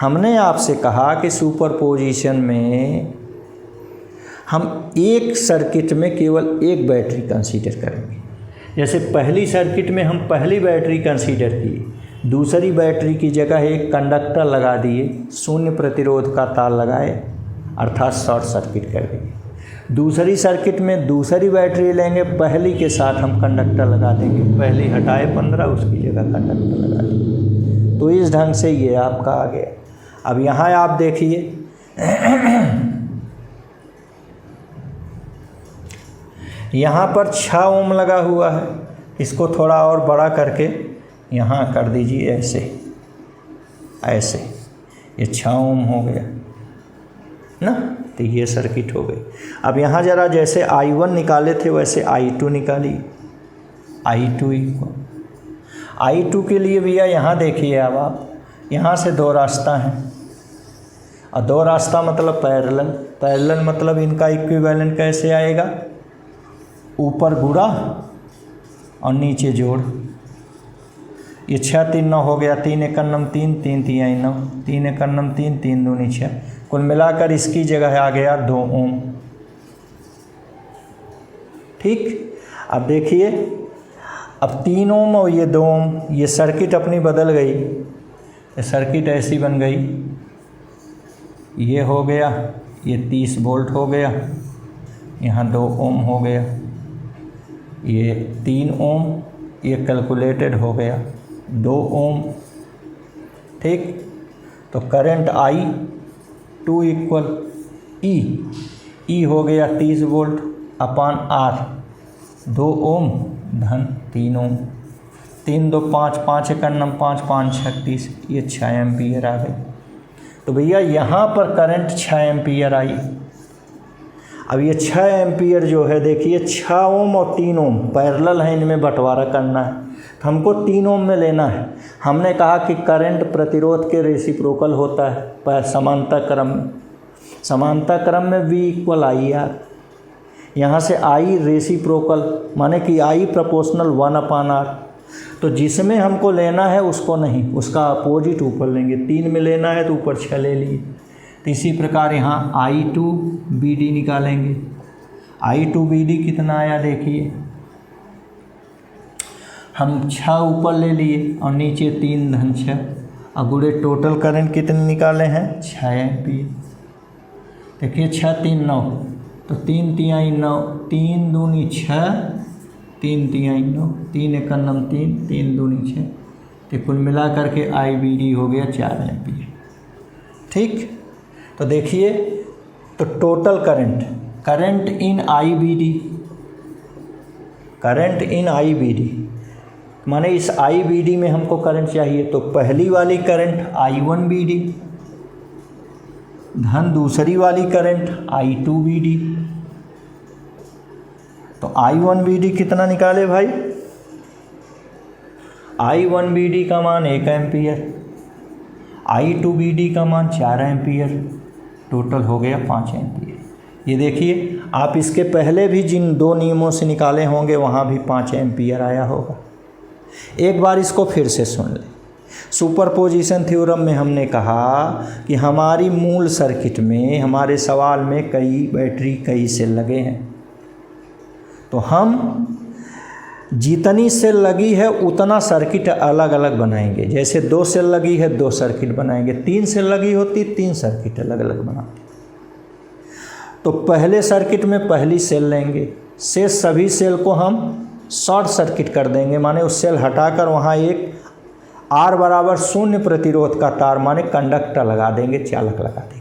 हमने आपसे कहा कि सुपरपोजिशन में हम एक सर्किट में केवल एक बैटरी कंसीडर करेंगे। जैसे पहली सर्किट में हम पहली बैटरी कंसीडर की, दूसरी बैटरी की जगह एक कंडक्टर लगा दिए, शून्य प्रतिरोध का तार लगाए, अर्थात शॉर्ट सर्किट कर देंगे। दूसरी सर्किट में दूसरी बैटरी लेंगे, पहली के साथ हम कंडक्टर लगा देंगे, पहली हटाए 15, उसकी जगह कंडक्टर लगा देंगे। तो इस ढंग से ये आपका आ गया। अब यहाँ आप देखिए यहाँ पर 6 ओम लगा हुआ है, इसको थोड़ा और बड़ा करके यहाँ कर दीजिए, ऐसे ऐसे, ये 6 ओम हो गया ना, तो ये सर्किट हो गई। अब यहाँ ज़रा जैसे I1 निकाले थे वैसे I2 निकालिए। I2 इक्वल, I2 के लिए भैया यहाँ देखिए, अब आप यहाँ से 2 रास्ता हैं, और 2 रास्ता मतलब पैरेलल। पैरेलल मतलब इनका इक्विवेलेंट कैसे आएगा, ऊपर गुणा और नीचे जोड़। ये 6 3 9 हो गया, 3 एकन्नम 3, 3 3 9, 3 एकन्नम 3, 3 दूनी 6, कुल मिलाकर इसकी जगह आ गया 2 ओम। ठीक, अब देखिए, अब 3 ओम और ये 2 ओम, ये सर्किट अपनी बदल गई। ये सर्किट ऐसी बन गई, ये हो गया, ये 30 वोल्ट हो गया, यहाँ 2 ओम हो गया, ये 3 ओम, ये कैलकुलेटेड हो गया 2 ओम। ठीक, तो करंट I2 इक्वल ई हो गया 30 वोल्ट अपान R, 2 ओम धन 3 ओम, 3 2 5, 5 एकन्नम 5, 5 36, ये 6 एम्पीयर आ गई। तो भैया यहाँ पर करंट 6 एम्पीयर आई। अब ये 6 एम्पीयर जो है देखिए, 6 ओम और 3 ओम पैरेलल है, इनमें बंटवारा करना है, तो हमको 3 ओम में लेना है। हमने कहा कि करंट प्रतिरोध के रेसिप्रोकल होता है समांतर क्रम में। समांतर क्रम में V इक्वल आई आर, यहाँ से I रेसिप्रोकल माने कि I प्रोपोर्शनल 1/R। तो जिसमें हमको लेना है उसको नहीं, उसका अपोजिट ऊपर लेंगे। 3 में लेना है तो ऊपर 6 ले लिए। तो इसी प्रकार यहाँ I2BD निकालेंगे। I2BD कितना आया देखिए, हम 6 ऊपर ले लिए और नीचे 3 धन 6, और गुणे टोटल करंट कितने निकाले हैं, 6 एम्पीयर। देखिए 6 3 9, तो 3 3 9, 3 दूनी 6, 3 3 9, 3 एकन्नम 3, 3 दूनी 6, तो कुल मिला करके IBD हो गया 4 एम्पीयर। ठीक, तो देखिए, तो टोटल करंट इन IBD माने इस IBD में हमको करंट चाहिए, तो पहली वाली करंट I1BD धन दूसरी वाली करंट I2BD तो I1BD कितना निकाले भाई, I1BD का मान 1 एम्पियर, I2BD का मान 4 एम्पियर, टोटल हो गया 5 एम्पियर। ये देखिए आप इसके पहले भी जिन 2 नियमों से निकाले होंगे वहाँ भी 5 एम्पियर आया होगा। एक बार इसको फिर से सुन लें। सुपरपोजिशन थ्योरम में हमने कहा कि हमारी मूल सर्किट में, हमारे सवाल में कई बैटरी कई सेल लगे हैं, तो हम जितनी सेल लगी है उतना सर्किट अलग अलग बनाएंगे। जैसे 2 सेल लगी है 2 सर्किट बनाएंगे, 3 सेल लगी होती 3 सर्किट अलग अलग बनाते। तो पहले सर्किट में पहली सेल लेंगे, शेष सभी सेल को हम शॉर्ट सर्किट कर देंगे, माने उस सेल हटाकर वहाँ एक R बराबर 0 प्रतिरोध का तार माने कंडक्टर लगा देंगे, चालक लगा देंगे।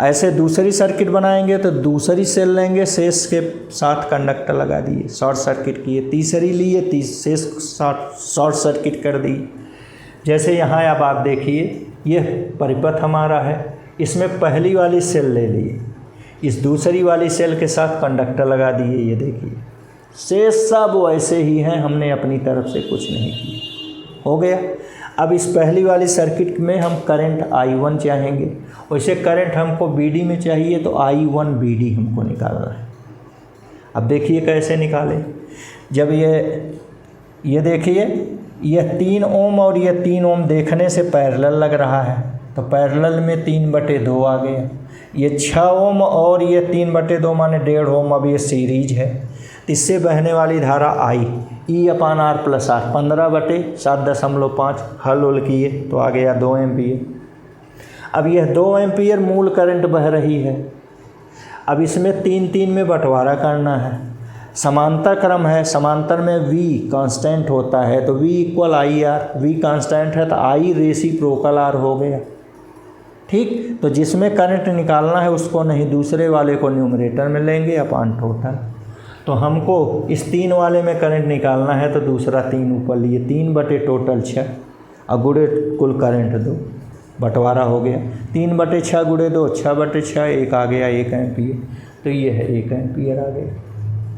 ऐसे दूसरी सर्किट बनाएंगे तो दूसरी सेल लेंगे, शेष के साथ कंडक्टर लगा दिए, शॉर्ट सर्किट किए, तीसरी लिए, शेष शॉर्ट सर्किट कर दी। जैसे यहाँ अब आप देखिए यह परिपथ हमारा है, इसमें पहली वाली सेल ले लिए, इस दूसरी वाली सेल के साथ कंडक्टर लगा दिए, ये देखिए शेष सब वैसे ही हैं, हमने अपनी तरफ से कुछ नहीं किया, हो गया। अब इस पहली वाली सर्किट में हम करंट I1 चाहेंगे, वैसे करंट हमको BD में चाहिए तो I1BD हमको निकालना है। अब देखिए कैसे निकालें। जब ये देखिए यह 3 ओम और यह 3 ओम देखने से पैरेलल लग रहा है, तो पैरेलल में 3/2 आ गया। ये 6 ओम और ये 3/2 माने 1.5 ओम। अब ये सीरीज है, इससे बहने वाली धारा I E/R प्लस R 15/7.5 हल उल किए तो आ गया 2 एम्पियर। अब यह 2 एम्पियर मूल करंट बह रही है। अब इसमें 3-3 में बंटवारा करना है, समांतर क्रम है, समांतर में V कांस्टेंट होता है तो V = IR, V कांस्टेंट है तो I रेसिप्रोकल R हो गया। ठीक, तो जिसमें करंट निकालना है उसको नहीं, दूसरे वाले को न्यूमरेटर में लेंगे अपॉन टोटल। तो हमको इस 3 वाले में करंट निकालना है तो दूसरा 3 ऊपर लिए, 3 टोटल 6 और गुणे कुल करंट 2, बंटवारा हो गया 3/6 गुणे 2 6/6, 1 आ गया 1 एम्पियर। तो ये है 1 एम्पियर आ गया।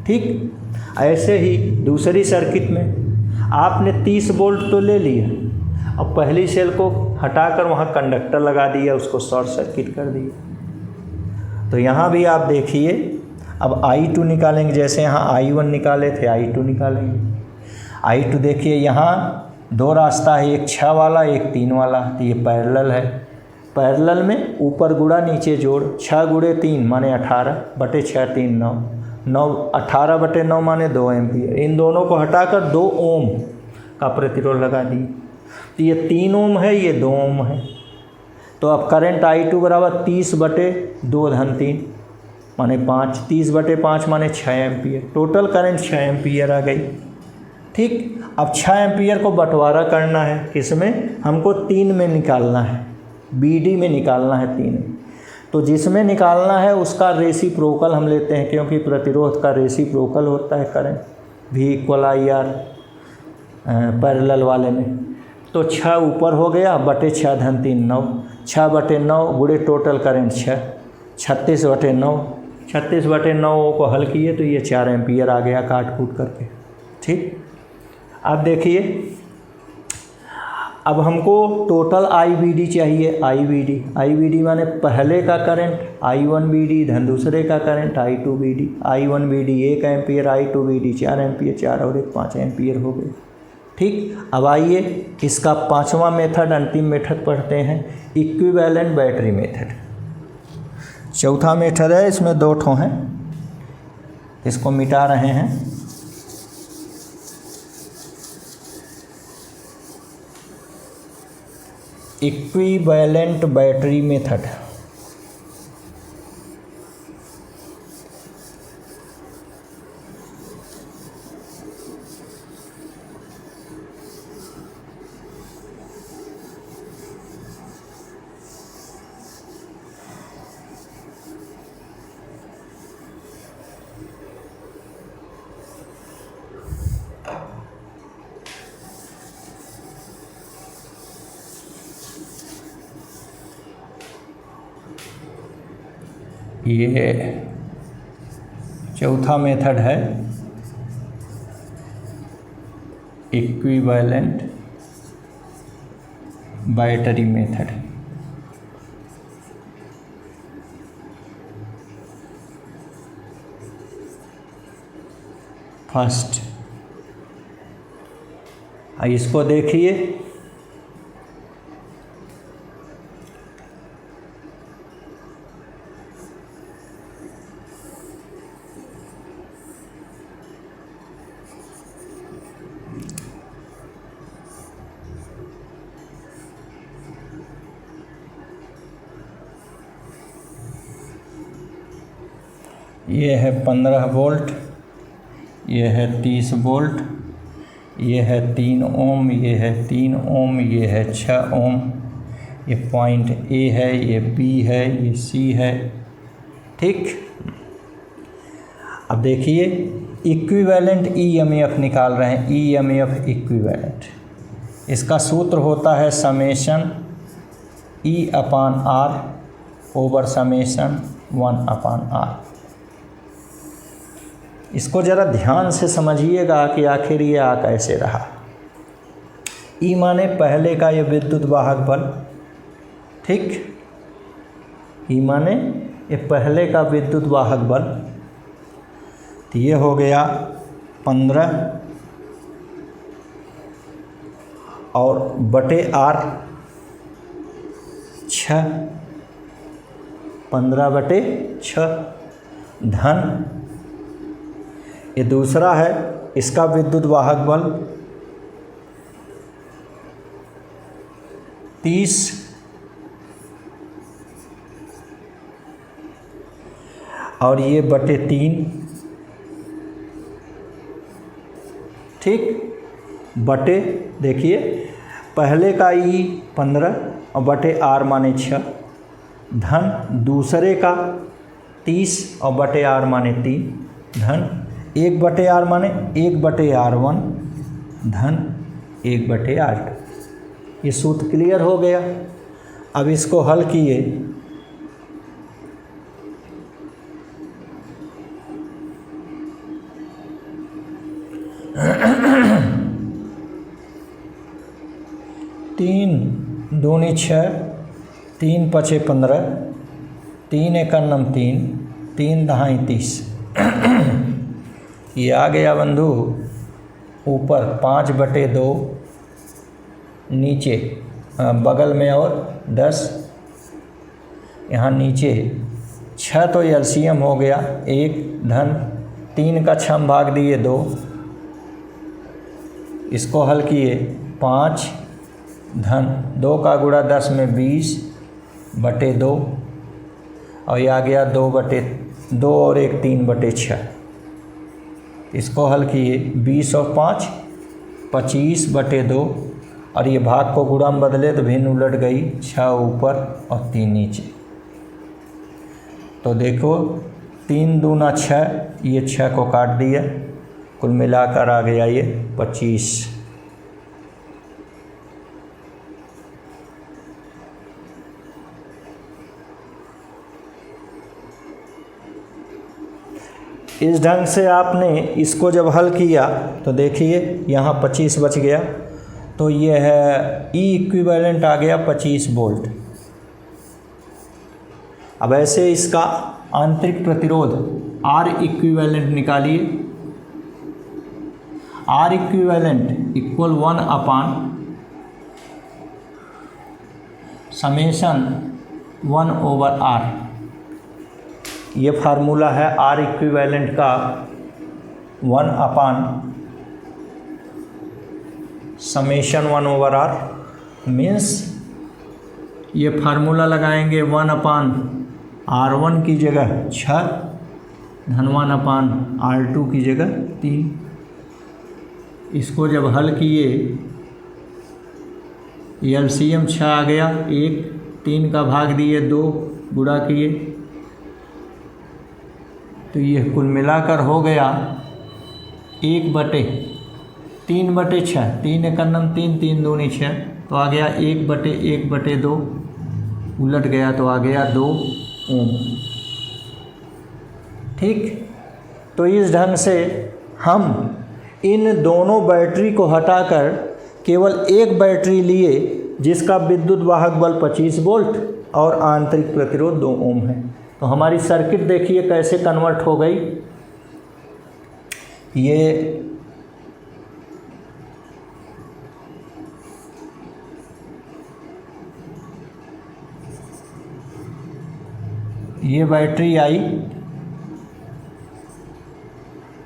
ठीक, ऐसे ही दूसरी सर्किट में आपने 30 वोल्ट तो ले लिया, अब पहली सेल को हटाकर वहाँ कंडक्टर लगा दिया, उसको शॉर्ट सर्किट कर दिया। तो यहाँ भी आप देखिए अब I2 निकालेंगे, जैसे यहाँ I1 निकाले थे I2 निकालेंगे। I2 देखिए यहाँ 2 रास्ता है, एक 6 वाला एक 3 वाला, तो ये पैरेलल है। पैरेलल में ऊपर गुणा नीचे जोड़, 6 गुणे 3 माने 18/6 3 9 9 18/9 माने 2 एम्पियर। इन दोनों को हटाकर 2 ओम का प्रतिरोध लगा दिए, तो ये 3 ओम है, ये 2 ओम है। तो अब करंट I2 बराबर 30/2-3 माने 5, 30/5 माने 6 एम्पियर। टोटल करंट 6 एम्पियर आ गई। ठीक, अब 6 एम्पियर को बंटवारा करना है, किसमें, हमको 3 में निकालना है, BD में निकालना है 3 में। तो जिसमें निकालना है उसका रेसिप्रोकल हम लेते हैं, क्योंकि प्रतिरोध का रेसिप्रोकल होता है करंट, V = IR पैरेलल वाले में। तो 6 ऊपर हो गया, /6-3 9, 6/9 गुणे टोटल करंट 6, 36/9, 36/9 को हल किए तो ये 4 एम्पियर आ गया काट कूट करके। ठीक, अब देखिए अब हमको टोटल IBD चाहिए। IBD माने पहले का करंट I1BD धन दूसरे का current I2BD। I1BD 1 ampere, I2BD 4 ampere, 4 और 1 5 एम्पियर हो गए। ठीक, अब आइए इसका 5वां मेथड, अंतिम मेथड पढ़ते हैं, इक्विवेलेंट बैटरी मेथड। चौथा मेथड है, इसमें 2 ठो हैं, इसको मिटा रहे हैं। Equivalent battery method. ये चौथा मेथड है इक्विवेलेंट बाइटरी मेथड। फर्स्ट इसको देखिए, ये है 15 वोल्ट, ये है 30 वोल्ट, ये है 3 ओम, ये है 3 ओम, ये है 6 ओम, ये पॉइंट ए है, ये बी है, ये सी है। ठीक, अब देखिए इक्विवेलेंट ईएमएफ निकाल रहे हैं, ईएमएफ इक्विवेलेंट। इसका सूत्र होता है summation E upon R over summation 1 upon R. इसको ज़रा ध्यान से समझिएगा कि आखिर ये आ कैसे रहा। ई माने पहले का ये विद्युत वाहक बल, ठीक, ई माने ये पहले का विद्युत वाहक बल। तो ये हो गया 15 और बटे आर 6, 15 बटे 6 धन, ये दूसरा है इसका विद्युत वाहक बल 30 और ये बटे 3, ठीक, बटे देखिए पहले का ई 15 और बटे आर माने 6 धन दूसरे का 30 और बटे आर माने 3 धन 1 बटे आर माने 1 बटे R1 धन 1 बटे R2। ये सूत्र क्लियर हो गया। अब इसको हल किए, तीन दूनी 6, 3 पचे 15, 3 एकन्नम 3, 3 दहाई 30। ये आ गया बंधु ऊपर 5 बटे 2, नीचे बगल में और 10, यहाँ नीचे 6 तो एलसीएम हो गया 1 धन 3 का 6 भाग दिए 2, इसको हल किए 5 धन 2 का गुणा 10 में 20 बटे 2 और ये आ गया 2 बटे 2 और 1 3 बटे 6। इसको हल किए 20 और 5 25 बटे 2 और ये भाग को गुणा में बदले तो भिन्न उलट गई, 6 ऊपर और 3 नीचे। तो देखो 3 दूना 6, ये 6 को काट दिया, कुल मिलाकर आ गया ये 25। इस ढंग से आपने इसको जब हल किया तो देखिए यहाँ 25 बच गया, तो ये है ई इक्विवेलेंट आ गया 25 वोल्ट। अब ऐसे इसका आंतरिक प्रतिरोध आर इक्विवेलेंट निकालिए। R equivalent equal 1 upon summation 1 over R. ये फार्मूला है आर इक्विवेलेंट का 1 upon summation 1 over R means ये फार्मूला लगाएंगे 1 अपान R1 की जगह 6 धन 1 अपान R2 की जगह 3। इसको जब हल किए एलसीएम 6 आ गया 1, 3 का भाग दिए 2 गुणा किए तो ये कुल मिलाकर हो गया 1 बटे 3 बटे 6, 3 एकन्नम 3, 3 दूनी 6, तो आ गया 1 बटे 1 बटे 2, उलट गया तो आ गया 2 ओम। ठीक, तो इस ढंग से हम इन दोनों बैटरी को हटाकर केवल एक बैटरी लिए जिसका विद्युत वाहक बल 25 वोल्ट और आंतरिक प्रतिरोध 2 ओम है। तो हमारी सर्किट देखिए कैसे कन्वर्ट हो गई। ये बैटरी आई,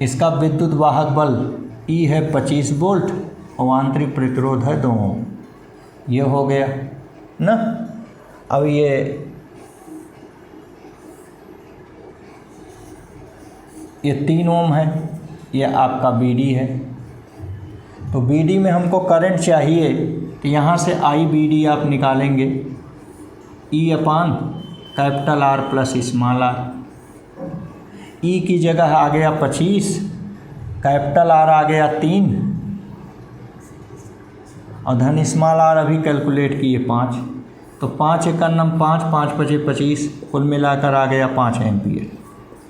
इसका विद्युत वाहक बल E है 25 वोल्ट और आंतरिक प्रतिरोध है 2 ओम। ये हो गया ना। अब ये 3 ओम है, ये आपका BD है। तो BD में हमको करंट चाहिए, तो यहाँ से IBD आप निकालेंगे, E/R plus small r। E की जगह आ गया 25, कैपिटल R आ गया 3 और धन स्मॉल r अभी कैलकुलेट किए 5। तो 5 × 5, 5 × 5 = 25, कुल मिलाकर आ गया 5 एम्पियर।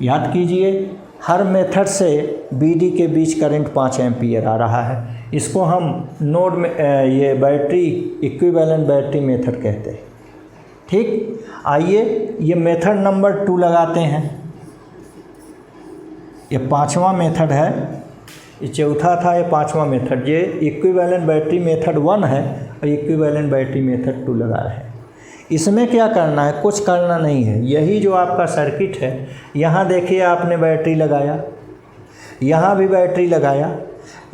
याद कीजिए हर मेथड से BD के बीच करंट 5 एम्पियर आ रहा है। इसको हम नोड में ये बैटरी इक्विवेलेंट बैटरी मेथड कहते हैं। ठीक, आइए ये मेथड नंबर 2 लगाते हैं। ये 5वां मेथड है, ये चौथा था, ये 5वां मेथड। ये इक्विवेलेंट बैटरी मेथड 1 है और इक्विवेलेंट बैटरी मेथड 2 लगा रहे हैं। इसमें क्या करना है, कुछ करना नहीं है। यही जो आपका सर्किट है, यहाँ देखिए आपने बैटरी लगाया, यहाँ भी बैटरी लगाया,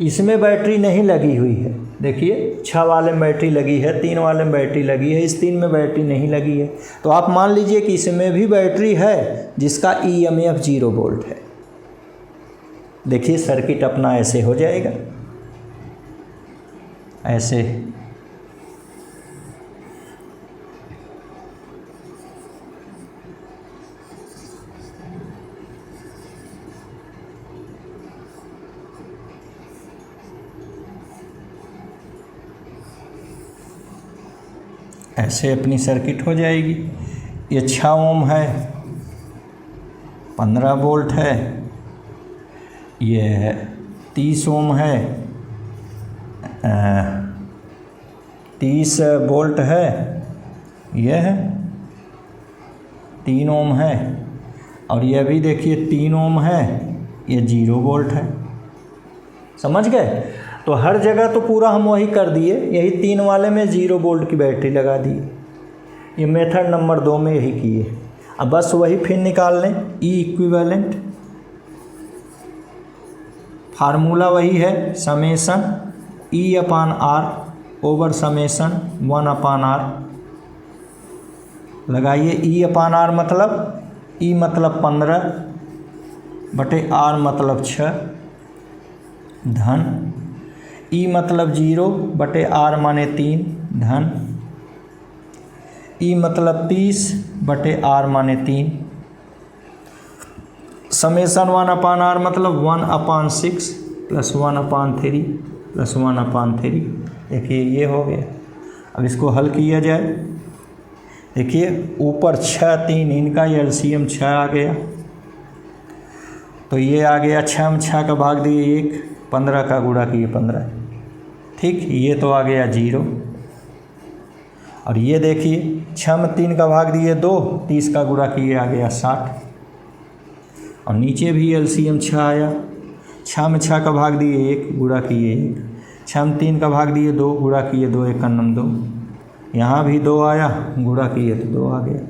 इसमें बैटरी नहीं लगी हुई है। देखिए 6 वाले में बैटरी लगी है, 3 वाले में बैटरी लगी है, इस 3 में बैटरी नहीं लगी है। तो आप मान लीजिए कि इसमें भी बैटरी है जिसका EMF 0 वोल्ट है। देखिए सर्किट अपना ऐसे हो जाएगा, ऐसे। ऐसे अपनी सर्किट हो जाएगी। ये 6 ओम है, 15 वोल्ट है, ये 30 ओम है, 30 वोल्ट है, यह 3 ओम है, और यह भी देखिए 3 ओम है, ये 0 वोल्ट है। समझ गए? तो हर जगह तो पूरा हम वही कर दिए, यही 3 वाले में 0 वोल्ट की बैटरी लगा दी। ये मेथड नंबर 2 में यही किए। अब बस वही फिर निकाल लें, E इक्विवेलेंट फार्मूला वही है, summation E/R over summation 1/R। लगाइए E/R मतलब E मतलब 15 बटे R मतलब 6 धन E मतलब 0 बटे R माने 3 धन E मतलब 30 बटे R माने 3 समेसन 1/R मतलब 1/6 प्लस 1/3 प्लस 1/3। देखिए ये हो गया। अब इसको हल किया जाए। देखिए ऊपर 6 3, इनका LCM 6 आ गया, तो ये आ गया 6 में 6 का भाग दिए 1, 15 का गुणा किए 15। ठीक, ये तो आ गया 0। और ये देखिए 6 में 3 का भाग दिए 2, 30 का गुणा किए आ गया 60। और नीचे भी LCM 6 आया, 6 में 6 का भाग दिए 1, गुणा किए 1, 6 में 3 का भाग दिए 2, गुणा किए 2, 1 × 2। यहाँ भी 2 आया, गुणा किए तो 2 आ गया।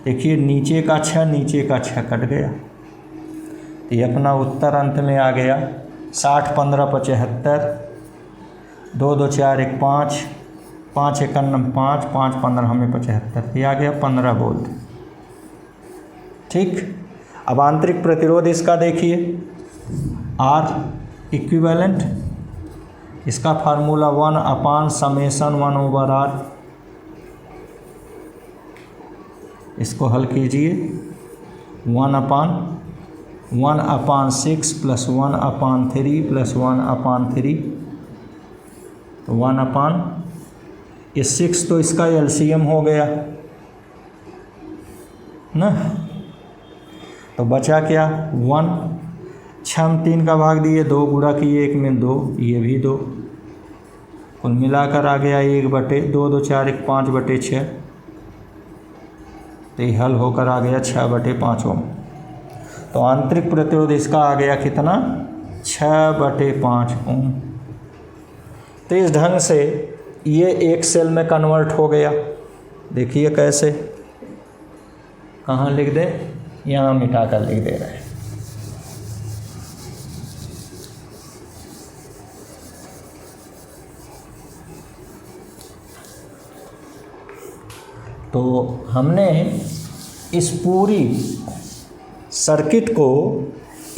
देखिए नीचे का 6 नीचे का 6 कट गया, तो ये अपना उत्तर अंत में आ गया 60 15 75, 2 2 4 1 5, 5 1 5, 5 15 हमें 75, ये आ गया 15 वोल्ट। ठीक, अब आंतरिक प्रतिरोध इसका देखिए R इक्विवेलेंट, इसका फार्मूला 1/1/R। इसको हल कीजिए 1/1/6 प्लस 1/3 प्लस 1/3, तो 1/6 तो इसका LCM हो गया ना। तो बचा क्या 1, 6 में 3 का भाग दिए, 2 गुणा किए 1 में 2, ये भी 2, कुल मिलाकर आ गया 1/2, 2 4 1 5/6, तो ये हल होकर आ गया 6/5 ओम। तो आंतरिक प्रतिरोध इसका आ गया कितना, 6/5 ओम। तो इस ढंग से ये एक सेल में कन्वर्ट हो गया। देखिए कैसे, कहाँ लिख दें, यहाँ मिटा कर लिख दे रहे हैं। तो हमने इस पूरी सर्किट को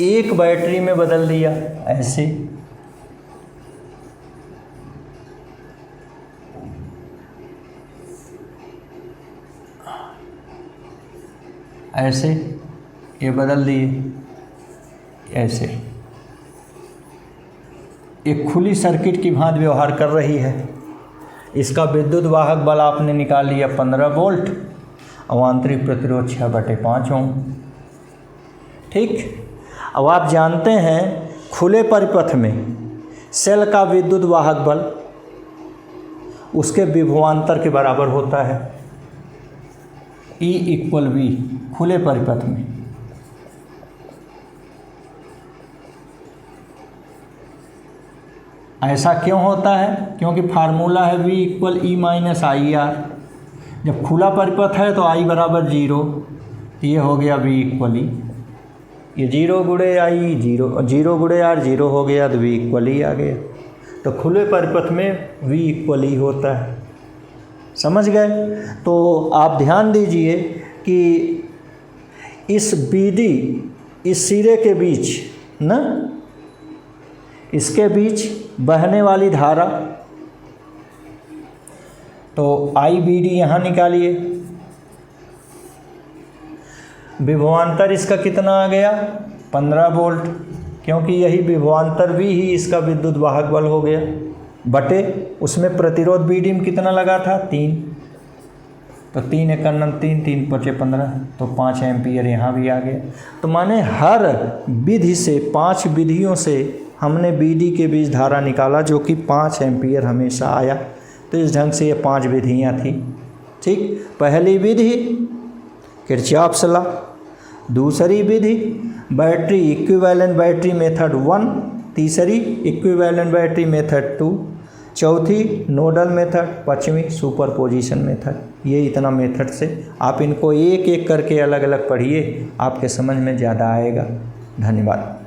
एक बैटरी में बदल दिया, ऐसे ऐसे ये बदल दिए, ऐसे एक खुली सर्किट की भांति व्यवहार कर रही है। इसका विद्युत वाहक बल आपने निकाल लिया 15 वोल्ट और आंतरिक प्रतिरोध 6/5 ओम। ठीक, अब आप जानते हैं खुले परिपथ में सेल का विद्युत वाहक बल उसके विभवांतर के बराबर होता है, E = V खुले परिपथ में। ऐसा क्यों होता है, क्योंकि फार्मूला है V = E - IR। जब खुला परिपथ है तो I = 0, ये हो गया V = E, ये 0 गुणे I 0 गुणे R 0 हो गया, तो V = E आ गया। तो खुले परिपथ में V = E होता है, समझ गए। तो आप ध्यान दीजिए कि इस BD, इस सिरे के बीच ना, इसके बीच बहने वाली धारा, तो IBD यहाँ निकालिए। विभवांतर इसका कितना आ गया, 15 वोल्ट, क्योंकि यही विभवांतर भी ही इसका विद्युत वाहक बल हो गया, बटे उसमें प्रतिरोध BD में कितना लगा था, 3, तो 3 × 9 3, 3 × 5 15, तो 5 एम्पियर यहाँ भी आ गया। तो माने हर विधि से, 5 विधियों से हमने BD के बीच धारा निकाला, जो कि 5 एम्पियर हमेशा आया। तो इस ढंग से ये 5 विधियाँ थी। ठीक, पहली विधि किरचॉफ लॉ, दूसरी विधि बैटरी इक्विवेलेंट बैटरी मेथड 1, तीसरी इक्विवेलेंट बैटरी मेथड 2, चौथी नोडल मेथड, पांचवी सुपरपोजिशन मेथड। ये इतना मेथड से आप इनको एक एक करके अलग अलग पढ़िए, आपके समझ में ज़्यादा आएगा। धन्यवाद।